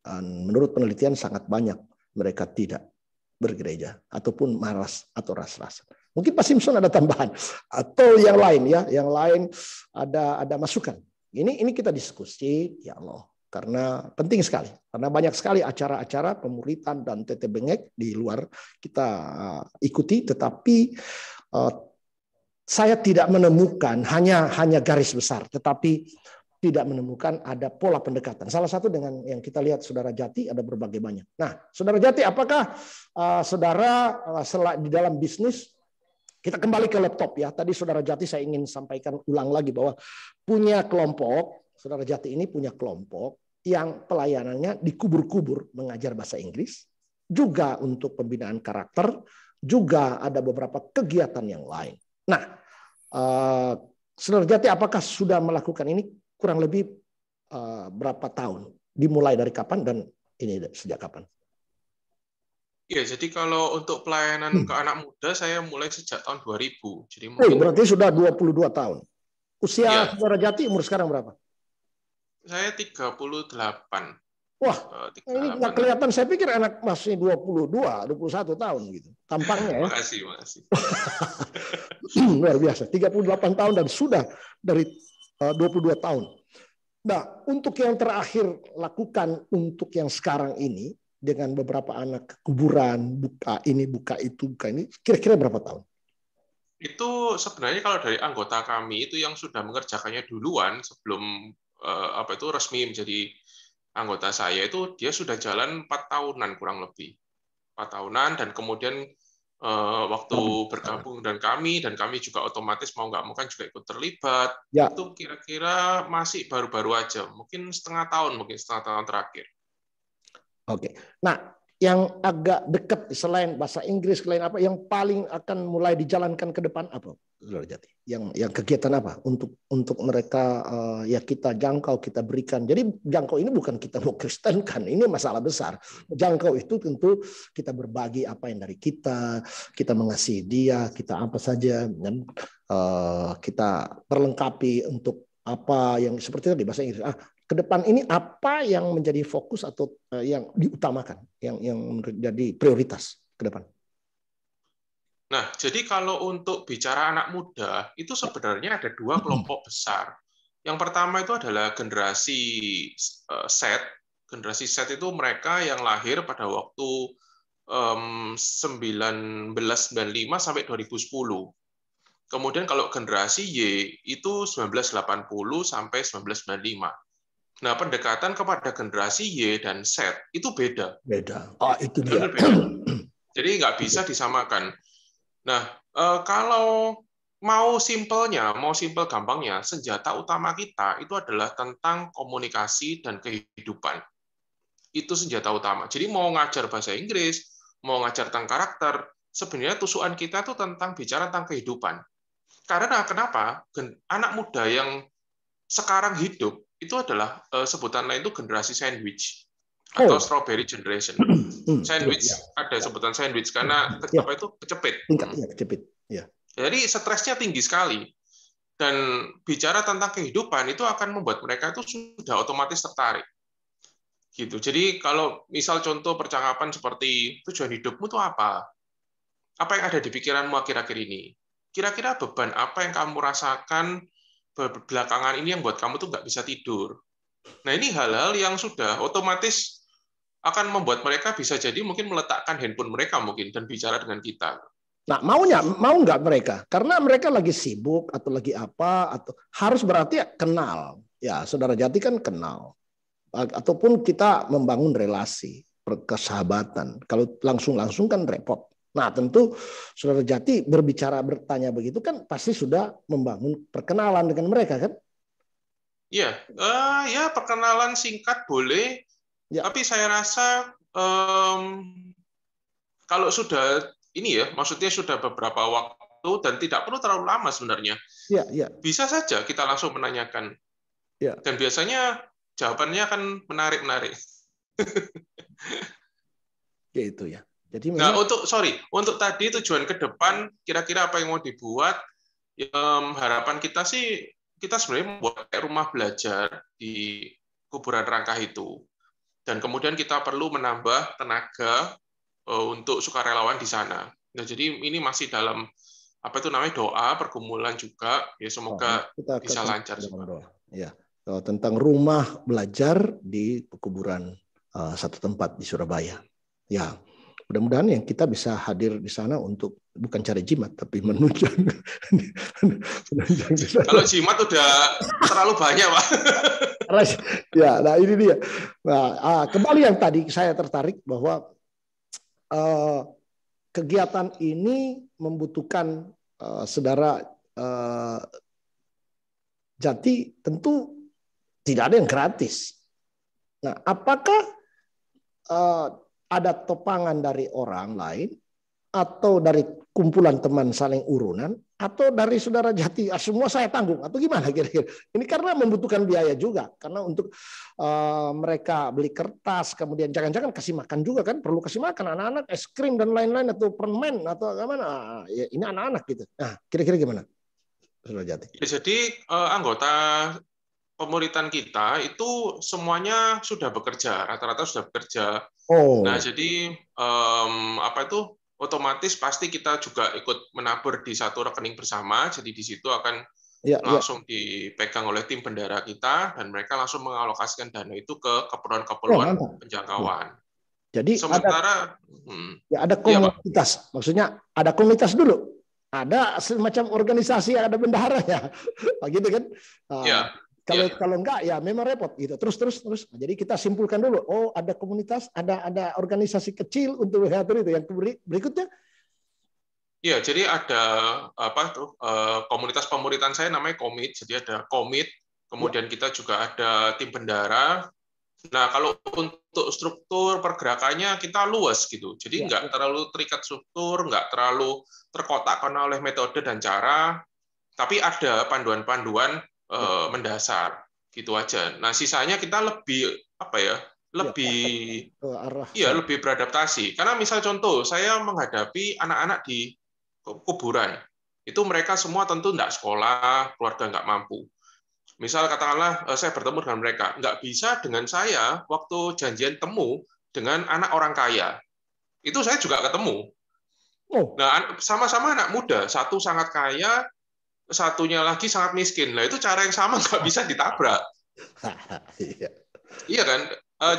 Dan menurut penelitian sangat banyak mereka tidak bergereja ataupun malas atau ras-rasan. Mungkin Pak Simpson ada tambahan atau yang lain ya, yang lain ada masukan. Ini kita diskusi, ya Allah, karena penting sekali. Karena banyak sekali acara-acara pemuritan dan tete bengek di luar kita ikuti, tetapi saya tidak menemukan hanya garis besar, tetapi tidak menemukan ada pola pendekatan. Salah satu dengan yang kita lihat Saudara Jati ada berbagai banyak. Nah, Saudara Jati, apakah saudara di dalam bisnis, kita kembali ke laptop ya. Tadi Saudara Jati saya ingin sampaikan ulang lagi bahwa punya kelompok, Saudara Jati ini punya kelompok yang pelayanannya dikubur-kubur mengajar bahasa Inggris, juga untuk pembinaan karakter, juga ada beberapa kegiatan yang lain. Nah, Saudara Jati apakah sudah melakukan ini kurang lebih berapa tahun? Dimulai dari kapan dan ini sejak kapan? Ya, jadi kalau untuk pelayanan ke anak muda saya mulai sejak tahun 2000. Jadi mungkin berarti sudah 22 tahun. Usia ya, Saudara Jati umur sekarang berapa? Saya 38. Wah, ini nggak kelihatan. Saya pikir anak masih 22, 21 tahun gitu. Tampangnya ya. Makasih. Luar biasa. 38 tahun dan sudah dari 22 tahun. Nah, untuk yang terakhir lakukan untuk yang sekarang ini dengan beberapa anak kuburan, buka ini, buka itu, buka ini, kira-kira berapa tahun? Itu sebenarnya kalau dari anggota kami itu yang sudah mengerjakannya duluan sebelum resmi menjadi anggota saya, itu dia sudah jalan 4 tahunan kurang lebih. 4 tahunan, dan kemudian waktu bergabung dan kami juga otomatis mau nggak mau kan juga ikut terlibat. Ya. Itu kira-kira masih baru-baru aja, mungkin setengah tahun terakhir. Oke. Nah, yang agak dekat selain bahasa Inggris, selain apa yang paling akan mulai dijalankan ke depan apa, Saudara Jati? Yang kegiatan apa untuk mereka ya kita jangkau, kita berikan. Jadi jangkau ini bukan kita mau kristenkan, ini masalah besar. Jangkau itu tentu kita berbagi apa yang dari kita mengasihi dia, kita apa saja, dan kita perlengkapi untuk apa yang seperti tadi bahasa Inggris. Ke depan ini apa yang menjadi fokus atau yang diutamakan, yang menjadi prioritas ke depan? Nah, jadi kalau untuk bicara anak muda, itu sebenarnya ada 2 kelompok besar. Yang pertama itu adalah generasi Z. Generasi Z itu mereka yang lahir pada waktu 1995 sampai 2010. Kemudian kalau generasi Y itu 1980 sampai 1995. Nah, pendekatan kepada generasi Y dan Z itu beda. Beda. Itu dia. Beda. Jadi nggak bisa disamakan. Nah, kalau mau simpel gampangnya, senjata utama kita itu adalah tentang komunikasi dan kehidupan. Itu senjata utama. Jadi mau ngajar bahasa Inggris, mau ngajar tentang karakter, sebenarnya tusukan kita itu tentang bicara tentang kehidupan. Karena kenapa? Anak muda yang sekarang hidup itu adalah sebutan lain itu generasi sandwich atau strawberry generation. Sandwich, ada sebutan sandwich karena apa itu kecepit. Kecepit. Jadi stresnya tinggi sekali. Dan bicara tentang kehidupan itu akan membuat mereka itu sudah otomatis tertarik. Gitu. Jadi kalau misal contoh percakapan seperti tujuan hidupmu itu apa? Apa yang ada di pikiranmu akhir-akhir ini? Kira-kira beban apa yang kamu rasakan belakangan ini yang buat kamu tuh nggak bisa tidur. Nah, ini hal-hal yang sudah otomatis akan membuat mereka bisa jadi mungkin meletakkan handphone mereka mungkin dan bicara dengan kita. Nah, mau nggak mereka? Karena mereka lagi sibuk atau lagi apa, atau harus berarti kenal. Ya, saudara Jati kan kenal. Ataupun kita membangun relasi, persahabatan. Kalau langsung kan repot. Nah, tentu saudara Jati bertanya begitu kan pasti sudah membangun perkenalan dengan mereka kan? Iya, ya perkenalan singkat boleh. Ya. Tapi saya rasa kalau sudah ini ya, maksudnya sudah beberapa waktu dan tidak perlu terlalu lama sebenarnya. Ya, ya. Bisa saja kita langsung menanyakan. Ya. Dan biasanya jawabannya akan menarik-menarik. Gitu ya. Jadi memang... Nah, untuk tadi tujuan ke depan, kira-kira apa yang mau dibuat? Harapan kita sih, kita sebenarnya membuat rumah belajar di kuburan Rangkah itu. Dan kemudian kita perlu menambah tenaga untuk sukarelawan di sana. Nah, jadi ini masih dalam doa pergumulan juga. Ya semoga bisa lancar. Ya, tentang rumah belajar di kuburan satu tempat di Surabaya. Ya. Mudah-mudahan yang kita bisa hadir di sana untuk bukan cari jimat, tapi menunjang. Kalau jimat udah terlalu banyak, Pak. Ya, nah ini dia. Nah, kembali yang tadi saya tertarik bahwa kegiatan ini membutuhkan saudara Jati tentu tidak ada yang gratis. Nah, apakah ada topangan dari orang lain atau dari kumpulan teman saling urunan atau dari saudara Jati semua saya tanggung atau gimana kira-kira? Ini karena membutuhkan biaya juga karena untuk mereka beli kertas kemudian jangan-jangan kasih makan juga kan perlu kasih makan anak-anak es krim dan lain-lain atau permen atau gimana? Ya, ini anak-anak gitu. Nah kira-kira gimana, saudara Jati? Ya, jadi anggota pemuritan kita itu semuanya sudah bekerja, rata-rata sudah bekerja. Oh. Nah, jadi otomatis pasti kita juga ikut menabur di satu rekening bersama. Jadi di situ akan langsung dipegang oleh tim bendara kita dan mereka langsung mengalokasikan dana itu ke keperluan penjangkauan. Jadi sementara ada komunitas, maksudnya ada komunitas dulu. Ada semacam organisasi yang ada bendaharanya, begitu kan? Kalau enggak ya memang repot gitu. Terus. Jadi kita simpulkan dulu. Oh ada komunitas, ada organisasi kecil untuk mengatur itu. Yang berikutnya? Ya jadi ada komunitas pemuritan saya namanya komit. Jadi ada komit. Kemudian kita juga ada tim bendara. Nah kalau untuk struktur pergerakannya kita luas gitu. Jadi nggak terlalu terikat struktur, nggak terlalu terkotakkan oleh metode dan cara. Tapi ada panduan-panduan mendasar gitu aja. Nah, sisanya kita lebih lebih beradaptasi. Karena misal contoh, saya menghadapi anak-anak di kuburan. Itu mereka semua tentu enggak sekolah, keluarga enggak mampu. Misal katakanlah saya bertemu dengan mereka, enggak bisa dengan saya waktu janjian temu dengan anak orang kaya. Itu saya juga ketemu. Nah, sama-sama anak muda, satu sangat kaya, satunya lagi sangat miskin. Nah itu cara yang sama nggak bisa ditabrak. Iya kan?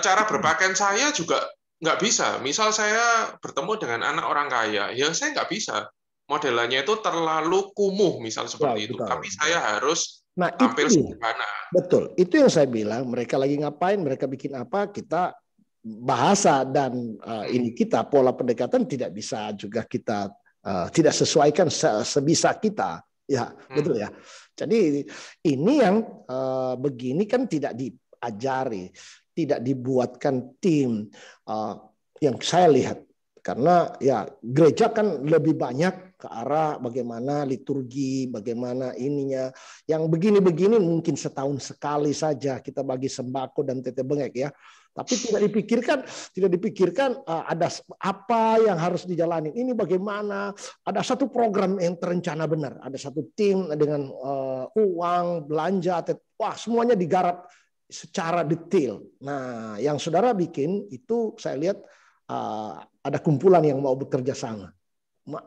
Cara berpakaian saya juga nggak bisa. Misal saya bertemu dengan anak orang kaya, ya saya nggak bisa. Modelannya itu terlalu kumuh, misal seperti itu. Tapi saya harus tampil sederhana. Betul. Itu yang saya bilang. Mereka lagi ngapain, mereka bikin apa, kita bahasa dan ini kita pola pendekatan tidak bisa juga kita tidak sesuaikan sebisa kita. Ya, betul ya. Jadi ini yang begini kan tidak diajari, tidak dibuatkan tim yang saya lihat. Karena ya gereja kan lebih banyak ke arah bagaimana liturgi, bagaimana ininya. Yang begini-begini mungkin setahun sekali saja kita bagi sembako dan tete bengek ya. Tapi tidak dipikirkan ada apa yang harus dijalani. Ini bagaimana? Ada satu program yang terencana benar. Ada satu tim dengan uang, belanja, wah semuanya digarap secara detail. Nah, yang saudara bikin itu saya lihat ada kumpulan yang mau bekerja sama.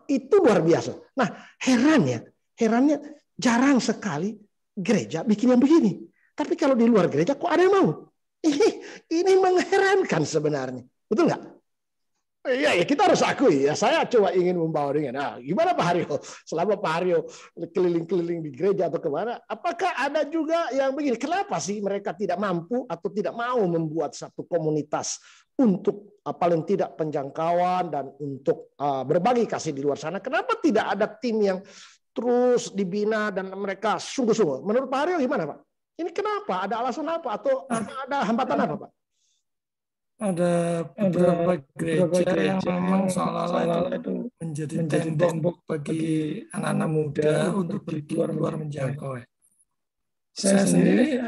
Itu luar biasa. Nah, herannya jarang sekali gereja bikin yang begini. Tapi kalau di luar gereja kok ada yang mau? Ini mengherankan sebenarnya. Betul nggak? Iya, ya kita harus akui ya. Saya coba ingin membawa dengan. Nah, gimana Pak Haryo? Selama Pak Haryo keliling-keliling di gereja atau kemana, apakah ada juga yang begini? Kenapa sih mereka tidak mampu atau tidak mau membuat satu komunitas untuk paling tidak penjangkauan dan untuk berbagi kasih di luar sana? Kenapa tidak ada tim yang terus dibina dan mereka sungguh-sungguh? Menurut Pak Haryo gimana Pak? Ini kenapa? Ada alasan apa atau ada hambatan apa Pak? Ada beberapa gereja yang memang seolah-olah itu menjadi tembok bagi anak-anak muda untuk pergi keluar menjangkau. Saya sendiri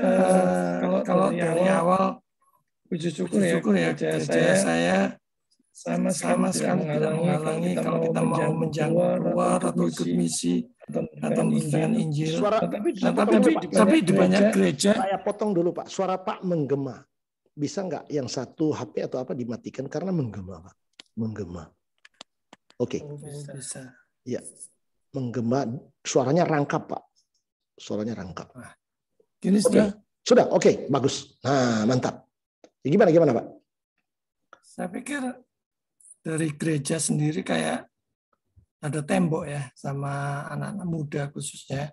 kalau dari awal puji syukur ya gereja saya sama sekali tidak menghalangi kalau kita mau menjangkau keluar atau ikut misi atau memberitakan Injil. Tapi di banyak gereja. Saya potong dulu Pak, suara Pak menggema. Bisa nggak yang satu HP atau apa dimatikan karena menggema, Pak? Menggema. Oke. Bisa. Ya, menggema. Suaranya rangkap, Pak. Suaranya rangkap. Gini sudah. Sudah, oke, bagus. Nah, mantap. Ya, gimana, Pak? Saya pikir dari gereja sendiri kayak ada tembok ya sama anak-anak muda khususnya.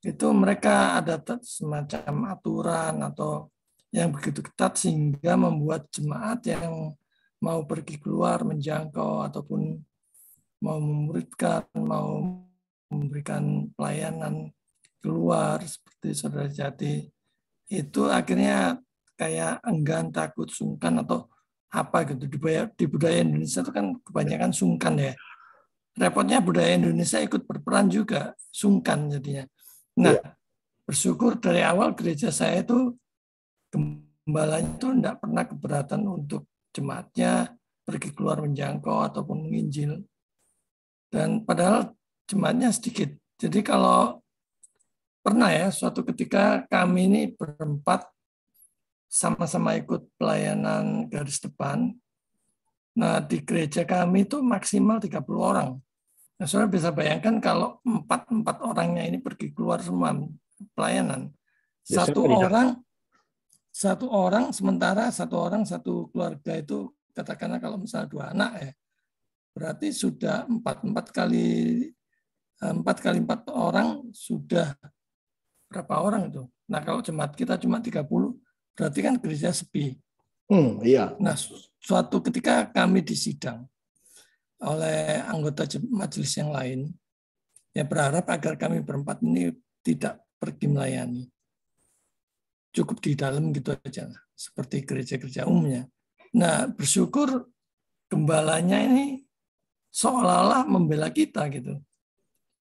Itu mereka ada semacam aturan atau yang begitu ketat sehingga membuat jemaat yang mau pergi keluar menjangkau ataupun mau memuridkan, mau memberikan pelayanan keluar seperti Saudara Jati itu akhirnya kayak enggan, takut, sungkan atau apa gitu. Di budaya Indonesia itu kan kebanyakan sungkan ya. Repotnya budaya Indonesia ikut berperan juga, sungkan jadinya. Nah, bersyukur dari awal gereja saya itu gembalanya itu tidak pernah keberatan untuk jemaatnya pergi keluar menjangkau ataupun menginjil. Dan padahal jemaatnya sedikit. Jadi kalau pernah ya suatu ketika kami ini berempat sama-sama ikut pelayanan garis depan. Nah di gereja kami itu maksimal 30 orang. Nah saudara bisa bayangkan kalau empat orangnya ini pergi keluar semua pelayanan. Satu orang sementara satu keluarga itu katakanlah kalau misalnya 2 anak ya berarti sudah 4 kali 4 orang sudah berapa orang itu. Nah kalau jemaat kita cuma 30 berarti kan gereja sepi. Iya. Nah suatu ketika kami disidang oleh anggota majelis yang lain ya berharap agar kami berempat ini tidak pergi melayani. Cukup di dalam gitu aja, seperti gereja-gereja umumnya. Nah, bersyukur gembalanya ini seolah-olah membela kita gitu.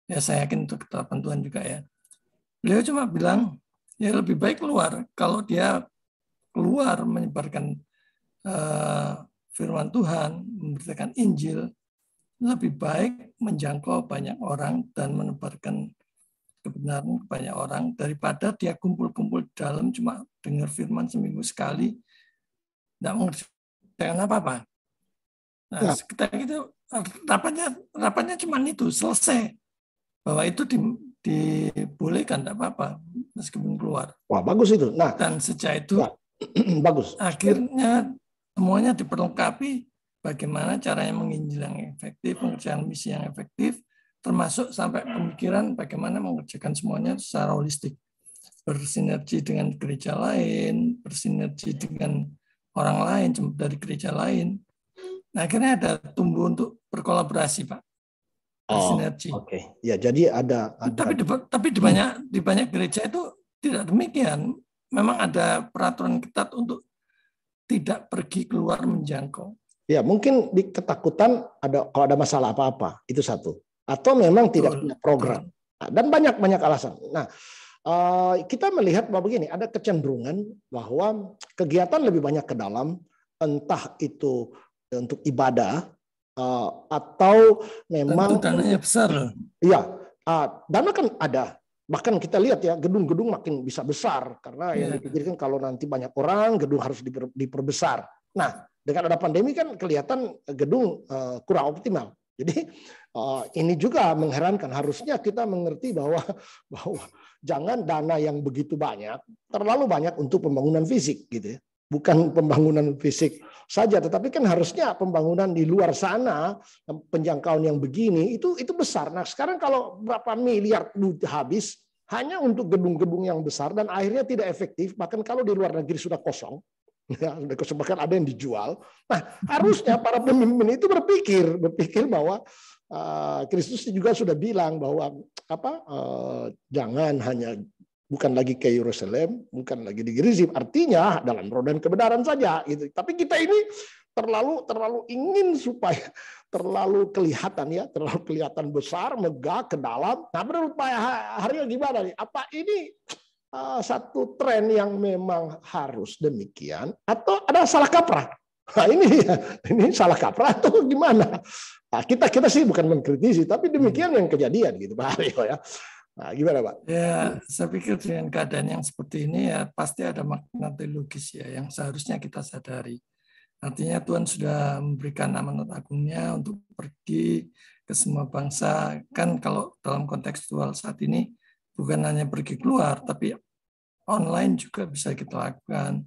Ya saya yakin untuk ketetapan Tuhan juga ya. Beliau cuma bilang, ya lebih baik keluar. Kalau dia keluar menyebarkan firman Tuhan, memberitakan Injil, lebih baik menjangkau banyak orang dan menebarkan kebenaran ke banyak orang daripada dia kumpul-kumpul dalam cuma dengar firman seminggu sekali tidak mengerjakan apa-apa. Nah, sekitar itu rapatnya cuma itu selesai bahwa itu dibolehkan tidak apa-apa meskipun keluar. Wah bagus itu. Nah dan sejak itu bagus. Akhirnya semuanya diperlengkapi bagaimana caranya menginjil yang efektif, mengerjakan misi yang efektif. Termasuk sampai pemikiran bagaimana mengerjakan semuanya secara holistik. Bersinergi dengan gereja lain, bersinergi dengan orang lain dari gereja lain. Nah, akhirnya ada tumbuh untuk berkolaborasi, Pak. Bersinergi. Oke. Ya, jadi ada. Tapi di banyak gereja itu tidak demikian. Memang ada peraturan ketat untuk tidak pergi keluar menjangkau. Ya, mungkin di ketakutan kalau ada masalah apa-apa, itu satu. Atau memang tidak punya program. Dan banyak alasan. Nah, kita melihat bahwa begini, ada kecenderungan bahwa kegiatan lebih banyak ke dalam, entah itu untuk ibadah, atau memang... dananya besar. Iya, dana kan ada. Bahkan kita lihat ya, gedung-gedung makin bisa besar. Karena yang dipikirkan kalau nanti banyak orang, gedung harus diperbesar. Nah, dengan ada pandemi kan kelihatan gedung kurang optimal. Jadi ini juga mengherankan. Harusnya kita mengerti bahwa jangan dana yang begitu banyak, terlalu banyak untuk pembangunan fisik, gitu ya. Bukan pembangunan fisik saja, tetapi kan harusnya pembangunan di luar sana, penjangkauan yang begini itu besar. Nah sekarang kalau berapa miliar habis hanya untuk gedung-gedung yang besar dan akhirnya tidak efektif, bahkan kalau di luar negeri sudah kosong, ya, bahkan ada yang dijual. Nah harusnya para pemimpin itu berpikir bahwa Kristus juga sudah bilang bahwa jangan hanya bukan lagi ke Yerusalem, bukan lagi di Gerizim, artinya dalam roh dan kebenaran saja. Gitu. Tapi kita ini terlalu ingin supaya terlalu kelihatan besar, megah ke dalam. Nah, menurut Pak Haryo gimana nih? Apa ini satu tren yang memang harus demikian, atau ada salah kaprah? Nah, ini salah kaprah atau gimana? Nah, kita sih bukan mengkritisi, tapi demikian yang kejadian gitu, Pak Haryo ya. Nah, gimana Pak? Ya, saya pikir dengan keadaan yang seperti ini ya pasti ada makna teologis ya yang seharusnya kita sadari. Artinya Tuhan sudah memberikan amanat agungnya untuk pergi ke semua bangsa. Kan kalau dalam kontekstual saat ini bukan hanya pergi keluar, tapi online juga bisa kita lakukan.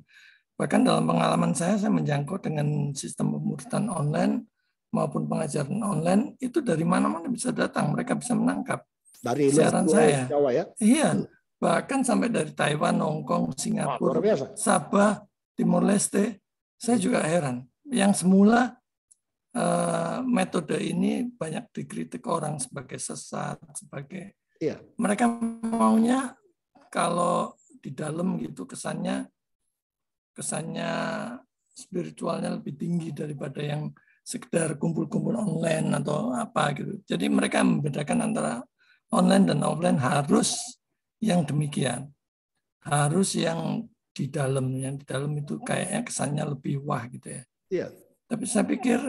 Bahkan dalam pengalaman saya menjangkau dengan sistem pemuritan online maupun pengajaran online, itu dari mana-mana bisa datang, mereka bisa menangkap. Dari siaran saya, Jawa ya? Iya, bahkan sampai dari Taiwan, Hong Kong, Singapura, Sabah, Timor Leste, saya juga heran. Yang semula metode ini banyak dikritik orang sebagai sesat, sebagai mereka maunya kalau di dalam gitu kesannya spiritualnya lebih tinggi daripada yang sekedar kumpul-kumpul online atau apa gitu. Jadi mereka membedakan antara online dan offline harus yang demikian. Harus yang di dalam. Yang di dalam itu kayaknya kesannya lebih wah gitu ya. Iya. Tapi saya pikir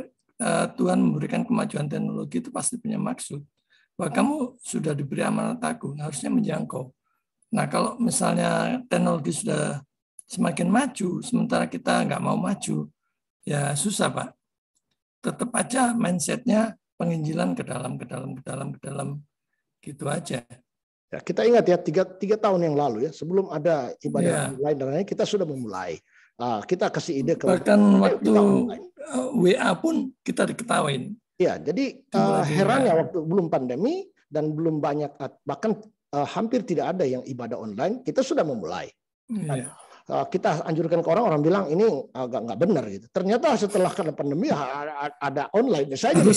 Tuhan memberikan kemajuan teknologi itu pasti punya maksud. Bahwa kamu sudah diberi amanat agung, harusnya menjangkau. Nah kalau misalnya teknologi sudah semakin maju, sementara kita nggak mau maju, ya susah Pak. Tetap aja mindsetnya penginjilan ke dalam. Gitu aja. Ya, kita ingat ya tiga tahun yang lalu ya sebelum ada ibadah online dan lain kita sudah memulai. Kita kasih ide ke bahkan waktu WA pun kita diketawain. Ya, jadi herannya waktu belum pandemi dan belum banyak bahkan hampir tidak ada yang ibadah online kita sudah memulai. Kita anjurkan ke orang bilang ini agak nggak benar gitu. Ternyata setelah kena pandemi ada online. Saya juga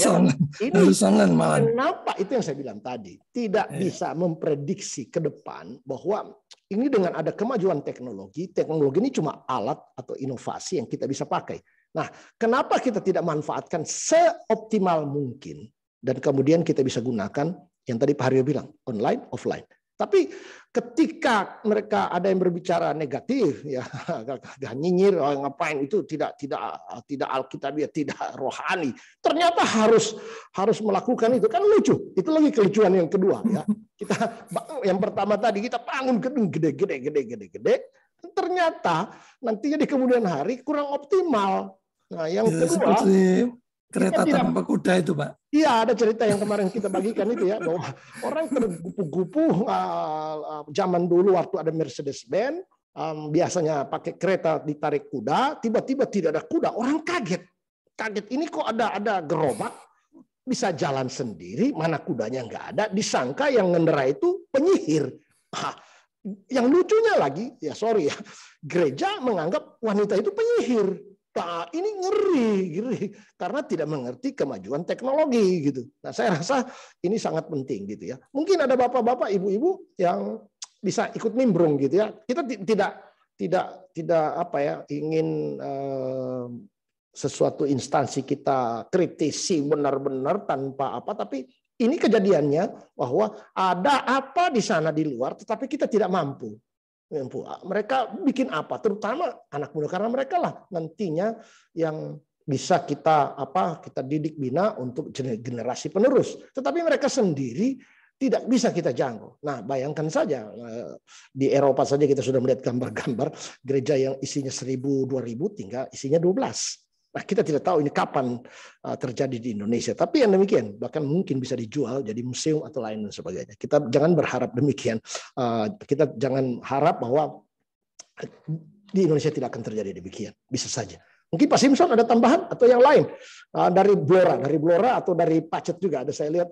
harus online malah. Kenapa itu yang saya bilang tadi tidak bisa memprediksi ke depan bahwa ini dengan ada kemajuan teknologi ini cuma alat atau inovasi yang kita bisa pakai. Nah, kenapa kita tidak manfaatkan seoptimal mungkin dan kemudian kita bisa gunakan yang tadi Pak Haryo bilang online offline. Tapi ketika mereka ada yang berbicara negatif, ya nyinyir, ngapain itu tidak alkitabiah, tidak rohani. Ternyata harus melakukan itu kan lucu. Itu lagi kelucuan yang kedua ya. Kita yang pertama tadi kita bangun gedung gede. Ternyata nantinya di kemudian hari kurang optimal. Nah, yang kedua kereta tanpa kuda itu, Pak. Iya, ada cerita yang kemarin kita bagikan itu ya, bahwa orang tergupu-gupu zaman dulu waktu ada Mercedes-Benz, biasanya pakai kereta ditarik kuda, tiba-tiba tidak ada kuda, orang kaget. Kaget ini kok ada gerobak bisa jalan sendiri, mana kudanya nggak ada, disangka yang ngenderai itu penyihir. Yang lucunya lagi, ya sorry ya, gereja menganggap wanita itu penyihir. Nah, ini ngeri karena tidak mengerti kemajuan teknologi gitu. Nah, saya rasa ini sangat penting gitu ya. Mungkin ada bapak-bapak, ibu-ibu yang bisa ikut nimbrung gitu ya. Kita tidak apa ya ingin sesuatu instansi kita kritisi benar-benar tanpa apa, tapi ini kejadiannya bahwa ada apa di sana di luar, tetapi kita tidak mampu. Mereka bikin apa, terutama anak muda, karena mereka lah nantinya yang bisa kita didik bina untuk generasi penerus. Tetapi mereka sendiri tidak bisa kita jangkau. Nah, bayangkan saja di Eropa saja kita sudah melihat gambar-gambar gereja yang isinya 1.000, 2.000 tinggal isinya 12. Nah, kita tidak tahu ini kapan terjadi di Indonesia. Tapi yang demikian, bahkan mungkin bisa dijual jadi museum atau lain dan sebagainya. Kita jangan berharap demikian. Kita jangan harap bahwa di Indonesia tidak akan terjadi demikian. Bisa saja. Mungkin Pak Simpson ada tambahan atau yang lain dari Blora atau dari Pacet juga. Ada saya lihat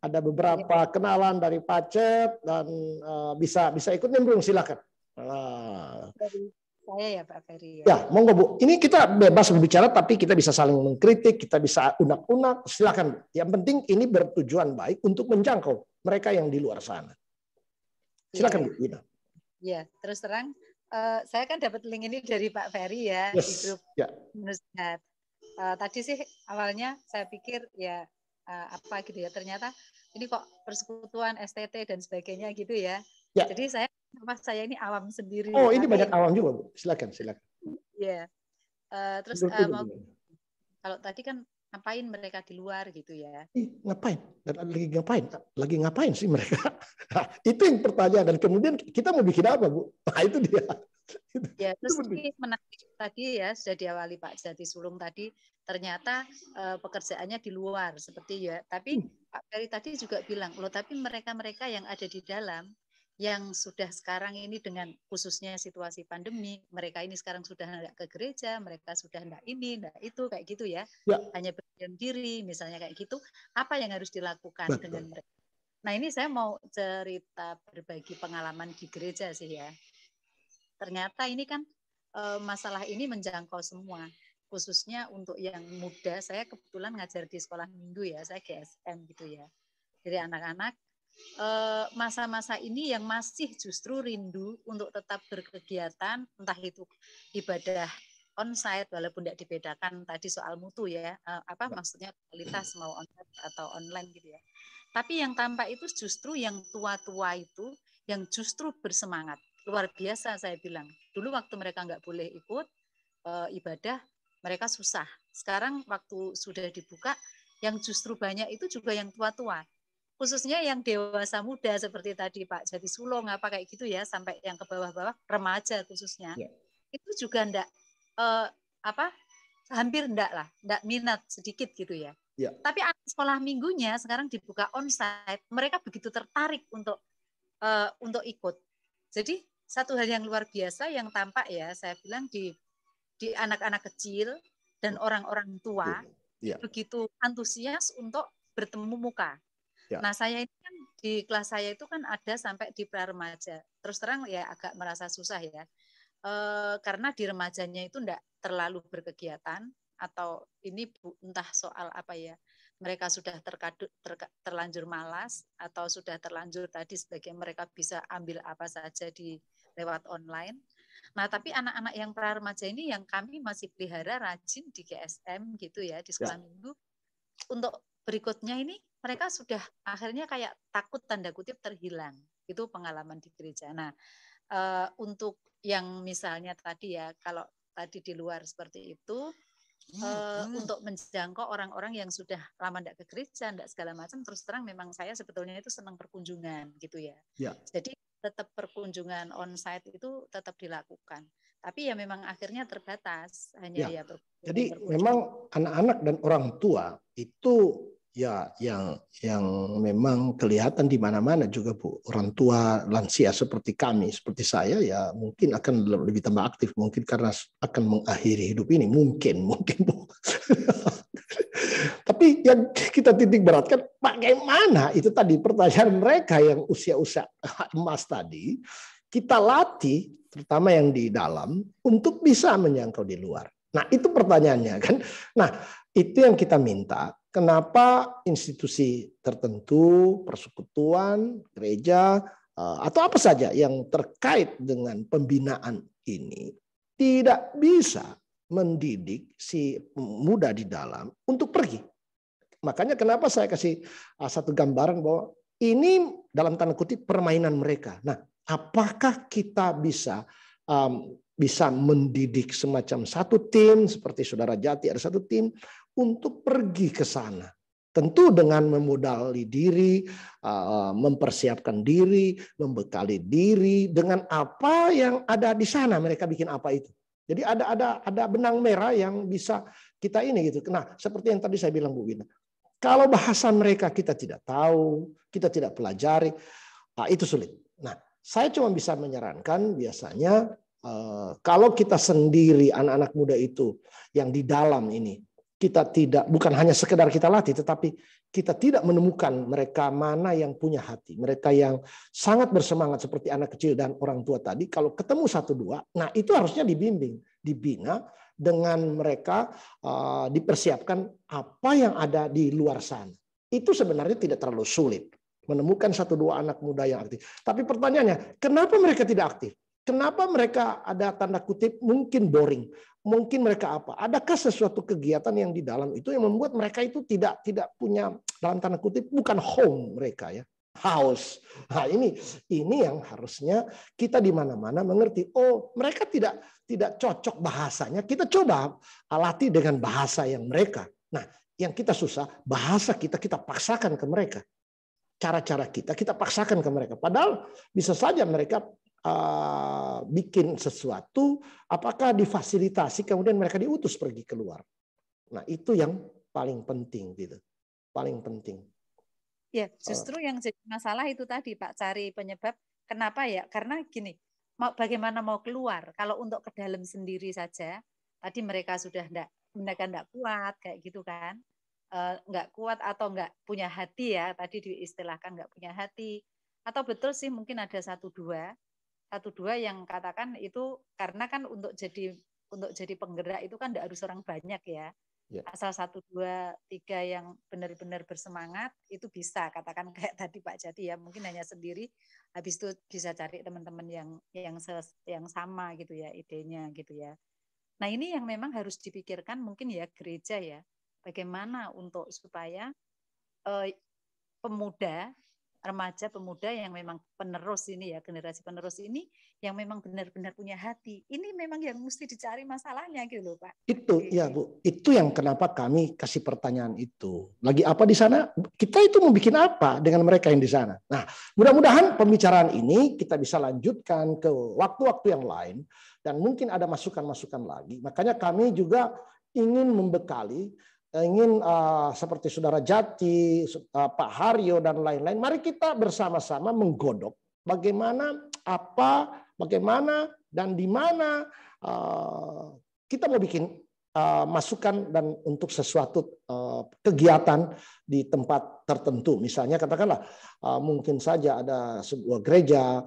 ada beberapa kenalan dari Pacet dan bisa ikut nimbrung, silakan. Saya ya Pak Ferry. Ya, monggo Bu. Ini kita bebas berbicara, tapi kita bisa saling mengkritik, kita bisa unak-unak. Silakan. Yang penting ini bertujuan baik untuk menjangkau mereka yang di luar sana. Silakan Bu. Ya, terus terang, saya kan dapat link ini dari Pak Ferry ya, yes. di grup Nusnat. Tadi sih awalnya saya pikir ya apa gitu ya, ternyata ini kok persekutuan STT dan sebagainya gitu ya. Jadi saya ini awam sendiri. Oh, ini banyak awam juga, Bu. Silakan. Iya. Terus kalau tadi kan ngapain mereka di luar gitu ya? Ngapain? Dan lagi ngapain sih mereka? Itu yang pertanyaan. Dan kemudian kita mau bikin apa, Bu? Nah, itu dia. Ya, terus menarik tadi ya, sudah diawali Pak Jati Sulung tadi, ternyata pekerjaannya di luar seperti ya. Tapi Pak Ferry tadi juga bilang, loh tapi mereka-mereka yang ada di dalam, yang sudah sekarang ini dengan khususnya situasi pandemi, mereka ini sekarang sudah tidak ke gereja, mereka sudah tidak ini, tidak itu, kayak gitu ya. Hanya berdiam diri, misalnya kayak gitu, apa yang harus dilakukan dengan mereka? Nah ini saya mau cerita berbagi pengalaman di gereja sih ya. Ternyata ini kan masalah ini menjangkau semua, khususnya untuk yang muda. Saya kebetulan ngajar di sekolah minggu ya, saya GSM gitu ya. Jadi anak-anak masa-masa ini yang masih justru rindu untuk tetap berkegiatan, entah itu ibadah onsite walaupun tidak dibedakan tadi soal mutu ya, maksudnya kualitas mau onsite atau online gitu ya. Tapi yang tampak itu justru yang tua-tua itu yang justru bersemangat. Luar biasa saya bilang. Dulu waktu mereka nggak boleh ikut ibadah, mereka susah. Sekarang waktu sudah dibuka, yang justru banyak itu juga yang tua-tua. Khususnya yang dewasa muda seperti tadi Pak Jati Sulung apa kayak gitu ya, sampai yang ke bawah-bawah remaja khususnya. Itu juga enggak hampir enggak minat sedikit gitu ya. Tapi anak sekolah minggunya sekarang dibuka onsite, mereka begitu tertarik untuk ikut. Jadi satu hal yang luar biasa yang tampak ya, saya bilang di anak-anak kecil dan orang-orang tua begitu antusias untuk bertemu muka. Nah saya ini kan di kelas saya itu kan ada sampai di pra remaja. Terus terang ya agak merasa susah ya, karena di remajanya itu enggak terlalu berkegiatan atau ini entah soal apa ya, mereka sudah terlanjur malas atau sudah terlanjur tadi sebagai mereka bisa ambil apa saja di lewat online. Nah tapi anak-anak yang pra remaja ini yang kami masih pelihara rajin di GSM gitu ya, di sekolah minggu, untuk berikutnya ini mereka sudah akhirnya kayak takut tanda kutip terhilang. Itu pengalaman di gereja. Nah, untuk yang misalnya tadi ya, kalau tadi di luar seperti itu, untuk menjangkau orang-orang yang sudah lama tidak ke gereja, tidak segala macam, terus terang memang saya sebetulnya itu senang perkunjungan gitu ya. Jadi tetap perkunjungan onsite itu tetap dilakukan. Tapi ya memang akhirnya terbatas. Hanya ya jadi memang anak-anak dan orang tua itu ya yang memang kelihatan di mana-mana juga Bu. Orang tua lansia seperti kami, seperti saya ya mungkin akan lebih tambah aktif mungkin karena akan mengakhiri hidup ini mungkin Bu. Tapi yang kita titik beratkan bagaimana itu tadi pertanyaan mereka yang usia-usia emas tadi kita latih terutama yang di dalam untuk bisa menjangkau di luar. Nah, itu pertanyaannya kan. Nah, itu yang kita minta. Kenapa institusi tertentu, persekutuan, gereja, atau apa saja yang terkait dengan pembinaan ini tidak bisa mendidik si muda di dalam untuk pergi. Makanya kenapa saya kasih satu gambaran bahwa ini dalam tanda kutip permainan mereka. Nah, apakah kita bisa mendidik semacam satu tim seperti Saudara Jati ada satu tim untuk pergi ke sana. Tentu dengan memodali diri, mempersiapkan diri, membekali diri dengan apa yang ada di sana. Mereka bikin apa itu. Jadi ada benang merah yang bisa kita ini gitu. Nah, seperti yang tadi saya bilang Bu Wina. Kalau bahasa mereka kita tidak tahu, kita tidak pelajari, itu sulit. Nah, saya cuma bisa menyarankan biasanya kalau kita sendiri anak-anak muda itu yang di dalam ini kita tidak, bukan hanya sekedar kita latih, tetapi kita tidak menemukan mereka mana yang punya hati, mereka yang sangat bersemangat seperti anak kecil dan orang tua tadi. Kalau ketemu satu dua, nah itu harusnya dibimbing, dibina dengan mereka, dipersiapkan apa yang ada di luar sana. Itu sebenarnya tidak terlalu sulit menemukan satu dua anak muda yang aktif. Tapi pertanyaannya, kenapa mereka tidak aktif? Kenapa mereka ada tanda kutip mungkin boring? Mungkin mereka apa? Adakah sesuatu kegiatan yang di dalam itu yang membuat mereka itu tidak punya dalam tanda kutip bukan home mereka ya, house. Nah, ini yang harusnya kita di mana-mana mengerti. Oh, mereka tidak cocok bahasanya. Kita coba latih dengan bahasa yang mereka. Nah, yang kita susah bahasa kita paksakan ke mereka. Cara-cara kita paksakan ke mereka. Padahal bisa saja mereka bikin sesuatu, apakah difasilitasi kemudian mereka diutus pergi keluar. Nah, itu yang paling penting gitu. Paling penting. Ya, justru yang jadi masalah itu tadi Pak, cari penyebab kenapa ya? Karena gini, bagaimana mau keluar? Kalau untuk ke dalam sendiri saja, tadi mereka sudah enggak kuat kayak gitu kan. Enggak kuat atau enggak punya hati ya, tadi diistilahkan enggak punya hati. Atau betul sih mungkin ada satu dua yang katakan itu karena kan untuk jadi penggerak itu kan tidak harus orang banyak ya. Asal 1, 2, 3 yang benar-benar bersemangat itu bisa, katakan kayak tadi Pak Jati ya, mungkin hanya sendiri, habis itu bisa cari teman-teman yang sama gitu ya idenya gitu ya. Nah, ini yang memang harus dipikirkan mungkin ya gereja ya, bagaimana untuk supaya remaja pemuda yang memang penerus ini ya, generasi penerus ini yang memang benar-benar punya hati. Ini memang yang mesti dicari masalahnya gitu loh Pak. Itu ya Bu, itu yang kenapa kami kasih pertanyaan itu. Lagi apa di sana? Kita itu mau bikin apa dengan mereka yang di sana? Nah, mudah-mudahan pembicaraan ini kita bisa lanjutkan ke waktu-waktu yang lain dan mungkin ada masukan-masukan lagi. Makanya kami juga ingin membekali, seperti Saudara Jati, Pak Haryo dan lain-lain, mari kita bersama-sama menggodok bagaimana dan di mana kita mau bikin masukan dan untuk sesuatu kegiatan di tempat tertentu. Misalnya katakanlah mungkin saja ada sebuah gereja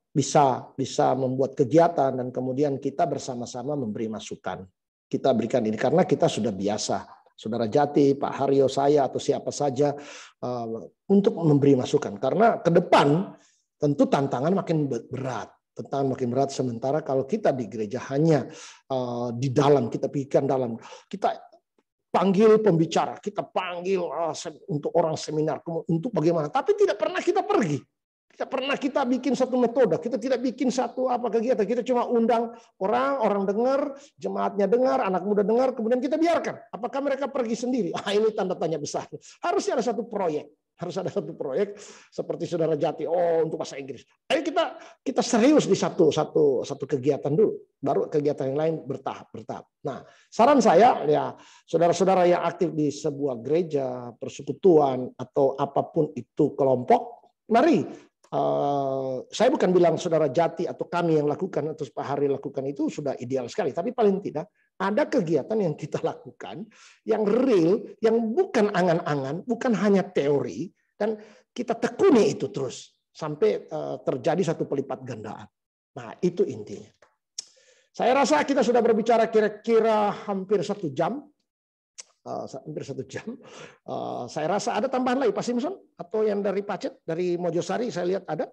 bisa membuat kegiatan dan kemudian kita bersama-sama memberi masukan. Kita berikan ini karena kita sudah biasa, Saudara Jati, Pak Haryo, saya atau siapa saja untuk memberi masukan. Karena ke depan tentu tantangan makin berat. Sementara kalau kita di gereja hanya di dalam, kita pikirkan dalam, kita panggil pembicara, kita panggil untuk orang seminar, untuk bagaimana. Tapi tidak pernah kita pergi. Tidak pernah kita bikin satu metode, kita tidak bikin satu kegiatan, kita cuma undang orang dengar, jemaatnya dengar, anak muda dengar, kemudian kita biarkan. Apakah mereka pergi sendiri? Ini tanda tanya besar. Harusnya ada satu proyek, seperti Saudara Jati, untuk bahasa Inggris. Ayo kita serius di satu kegiatan dulu, baru kegiatan yang lain bertahap. Nah, saran saya ya, saudara-saudara yang aktif di sebuah gereja, persekutuan atau apapun itu kelompok, mari. Saya bukan bilang Saudara Jati atau kami yang lakukan atau Pak Hari lakukan itu sudah ideal sekali, tapi paling tidak ada kegiatan yang kita lakukan yang real, yang bukan angan-angan, bukan hanya teori, dan kita tekuni itu terus sampai terjadi satu pelipat gandaan. Nah, itu intinya. Saya rasa kita sudah berbicara kira-kira hampir 1 jam. Saya rasa ada tambahan lagi Pak Simpson atau yang dari Pacet, dari Mojosari saya lihat ada,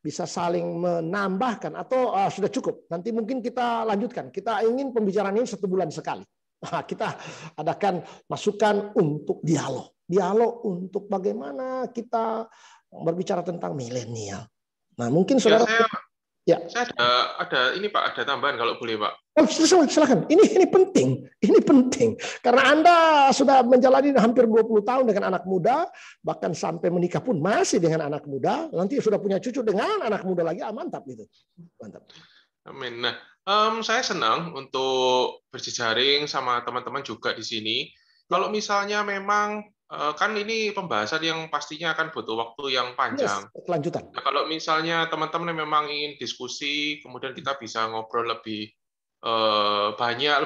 bisa saling menambahkan atau sudah cukup. Nanti mungkin kita lanjutkan. Kita ingin pembicaraan ini 1 bulan sekali. Kita adakan masukan untuk dialog untuk bagaimana kita berbicara tentang milenial. Nah, mungkin saudara. Ya. Saya ada ini Pak, ada tambahan kalau boleh Pak. Silakan. Ini penting. Karena Anda sudah menjalani hampir 20 tahun dengan anak muda, bahkan sampai menikah pun masih dengan anak muda, nanti sudah punya cucu dengan anak muda lagi, mantap itu. Mantap. Amin. Nah, saya senang untuk berjejaring sama teman-teman juga di sini. Kalau misalnya memang kan ini pembahasan yang pastinya akan butuh waktu yang panjang. Yes, kelanjutan. Nah, kalau misalnya teman-teman memang ingin diskusi, kemudian kita bisa ngobrol lebih banyak,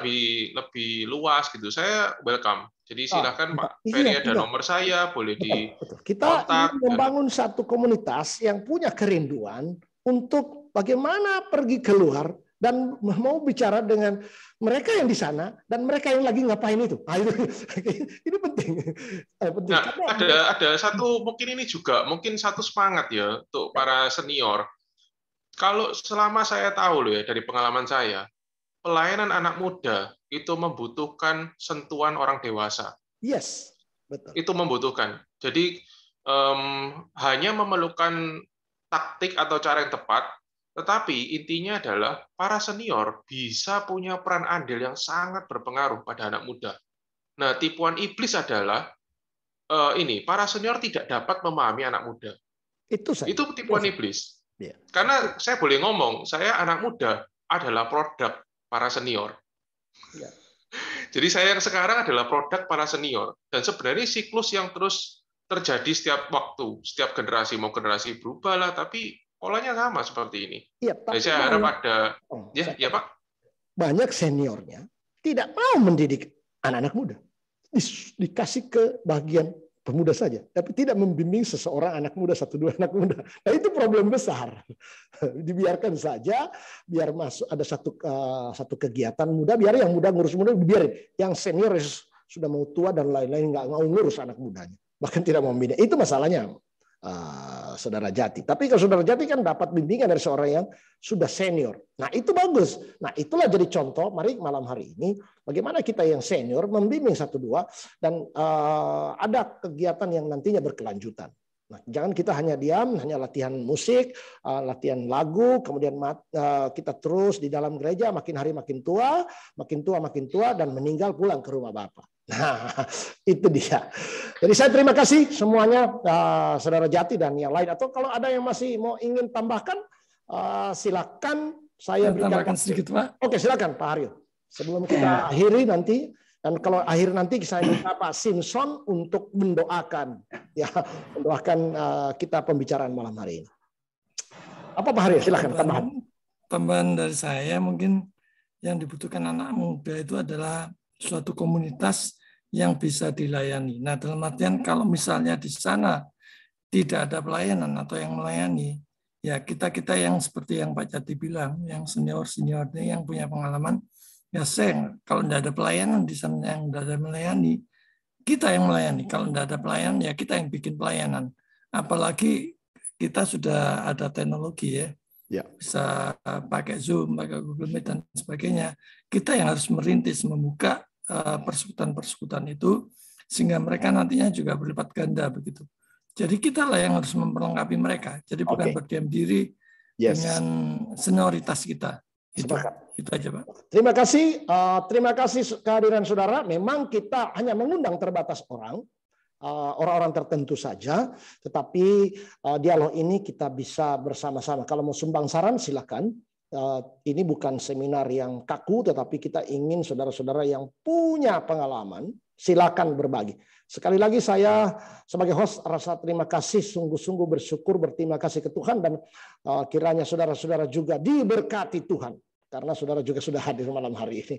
lebih luas gitu, saya welcome. Jadi silakan Pak Ferry, ada nomor saya, boleh di Betul. Kita ingin kontak. membangun satu komunitas yang punya kerinduan untuk bagaimana pergi keluar dan mau bicara dengan mereka yang di sana dan mereka yang lagi ngapain itu. Nah, ini penting. Nah, ada satu mungkin ini juga mungkin satu semangat ya untuk para senior. Kalau selama saya tahu loh ya dari pengalaman saya, pelayanan anak muda itu membutuhkan sentuhan orang dewasa. Yes, betul. Itu membutuhkan. Jadi hanya memerlukan taktik atau cara yang tepat, tetapi intinya adalah para senior bisa punya peran andil yang sangat berpengaruh pada anak muda. Nah, tipuan iblis adalah ini, para senior tidak dapat memahami anak muda. Itu tipuan iblis. Ya. Karena saya boleh ngomong, saya anak muda adalah produk para senior. Ya. Jadi saya yang sekarang adalah produk para senior. Dan sebenarnya siklus yang terus terjadi setiap waktu, setiap generasi, mau generasi berubah lah, tapi polanya sama seperti ini. Ya, jadi saya harap ada, ya Pak. Banyak seniornya tidak mau mendidik anak-anak muda. Dikasih ke bagian pemuda saja, tapi tidak membimbing seseorang anak muda, 1-2 anak muda. Nah, itu problem besar. Dibiarkan saja, biar masuk ada satu kegiatan muda, biar yang muda ngurus muda, biarin. Yang senior sudah mau tua dan lain-lain nggak mau ngurus anak mudanya, bahkan tidak mau membina. Itu masalahnya, Saudara Jati. Tapi kalau Saudara Jati kan dapat bimbingan dari seorang yang sudah senior. Nah, itu bagus. Nah, itulah jadi contoh. Mari malam hari ini bagaimana kita yang senior membimbing 1-2 dan ada kegiatan yang nantinya berkelanjutan. Nah, jangan kita hanya diam, hanya latihan musik, latihan lagu, kemudian kita terus di dalam gereja makin hari makin tua, dan meninggal pulang ke rumah Bapa. Nah, itu dia. Jadi saya terima kasih semuanya, Saudara Jati dan yang lain. Atau kalau ada yang masih mau ingin tambahkan, silakan. Saya tambahkan sedikit, Pak. Oke, silakan Pak Haryo. Sebelum kita akhiri nanti, dan kalau akhir nanti saya minta Pak Simpson untuk mendoakan, ya, mendoakan kita pembicaraan malam hari ini. Apa Pak Haryo? Silakan tambahan. Tambahan dari saya mungkin yang dibutuhkan anak muda itu adalah suatu komunitas yang bisa dilayani. Nah, dalam artian kalau misalnya di sana tidak ada pelayanan atau yang melayani, ya kita yang seperti yang Pak Jati bilang, yang senior-seniornya yang punya pengalaman, ya kalau tidak ada pelayanan di sana yang tidak ada melayani, kita yang melayani. Kalau tidak ada pelayanan, ya kita yang bikin pelayanan. Apalagi kita sudah ada teknologi ya. Bisa pakai Zoom, pakai Google Meet dan sebagainya. Kita yang harus merintis, membuka persekutuan-persekutuan itu sehingga mereka nantinya juga berlipat ganda begitu. Jadi kita lah yang harus memperlengkapi mereka. Jadi bukan berdiam diri dengan senioritas kita. Itu aja, Pak. Terima kasih kehadiran saudara. Memang kita hanya mengundang terbatas orang-orang tertentu saja, tetapi dialog ini kita bisa bersama-sama. Kalau mau sumbang saran silakan. Ini bukan seminar yang kaku, tetapi kita ingin saudara-saudara yang punya pengalaman, silakan berbagi. Sekali lagi saya sebagai host rasa terima kasih, sungguh-sungguh bersyukur, berterima kasih ke Tuhan, dan kiranya saudara-saudara juga diberkati Tuhan. Karena saudara juga sudah hadir malam hari ini.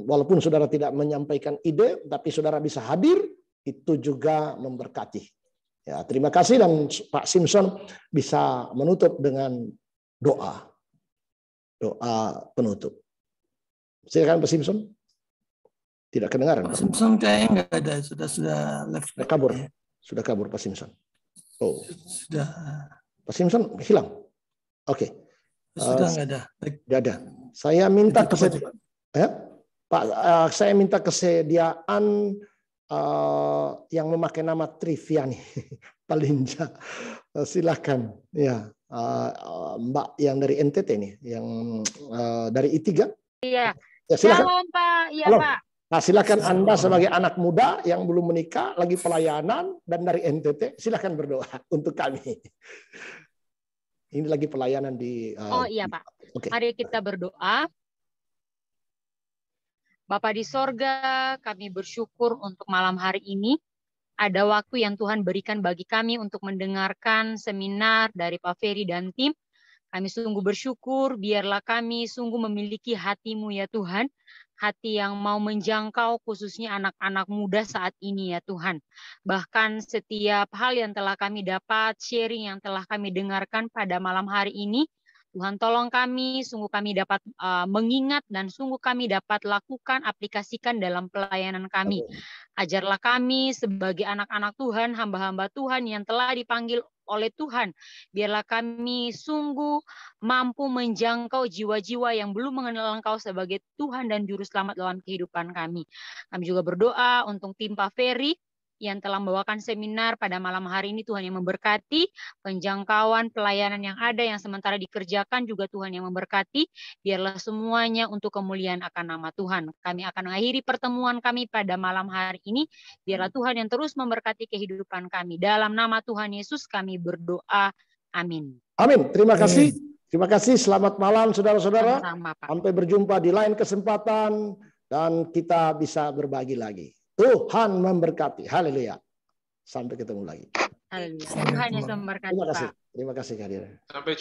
Walaupun saudara tidak menyampaikan ide, tapi saudara bisa hadir, itu juga memberkati. Ya, terima kasih, dan Pak Simpson bisa menutup dengan doa penutup. Silakan Pak Simpson. Tidak kedengaran. Pak Simpson kayaknya nggak ada, sudah left. Sudah kabur Pak Simpson. Oh, sudah. Pak Simpson hilang. Oke. Sudah nggak ada. Tidak ada. Saya minta saya minta kesediaan yang memakai nama Triviani Palinja. Silakan. Ya. Mbak yang dari NTT nih, yang dari I3. Iya. Ya, silakan. Shalom, Pak. Iya, halo. Pak. Nah, silakan Anda sebagai anak muda yang belum menikah, lagi pelayanan, dan dari NTT, silakan berdoa untuk kami. Ini lagi pelayanan di. Oh iya Pak. Oke. Mari kita berdoa. Bapa di sorga, kami bersyukur untuk malam hari ini. Ada waktu yang Tuhan berikan bagi kami untuk mendengarkan seminar dari Pak Ferry dan tim. Kami sungguh bersyukur, biarlah kami sungguh memiliki hati-Mu ya Tuhan. Hati yang mau menjangkau khususnya anak-anak muda saat ini ya Tuhan. Bahkan setiap hal yang telah kami dapat, sharing yang telah kami dengarkan pada malam hari ini, Tuhan tolong kami, sungguh kami dapat mengingat dan sungguh kami dapat lakukan, aplikasikan dalam pelayanan kami. Ajarlah kami sebagai anak-anak Tuhan, hamba-hamba Tuhan yang telah dipanggil oleh Tuhan. Biarlah kami sungguh mampu menjangkau jiwa-jiwa yang belum mengenal Engkau sebagai Tuhan dan Juru Selamat dalam kehidupan kami. Kami juga berdoa untuk tim Pak Ferry yang telah membawakan seminar pada malam hari ini. Tuhan yang memberkati penjangkauan pelayanan yang ada yang sementara dikerjakan juga Tuhan yang memberkati. Biarlah semuanya untuk kemuliaan akan nama Tuhan. Kami akan mengakhiri pertemuan kami pada malam hari ini. Biarlah Tuhan yang terus memberkati kehidupan kami. Dalam nama Tuhan Yesus kami berdoa. Amin. Amin. Terima kasih. Terima kasih. Selamat malam saudara-saudara. Sama-sama, Pak. Sampai berjumpa di lain kesempatan dan kita bisa berbagi lagi. Tuhan memberkati. Haleluya. Sampai ketemu lagi. Haleluya. Tuhan Yesus memberkati, Terima kasih. Pak. Terima kasih kehadiran. Sampai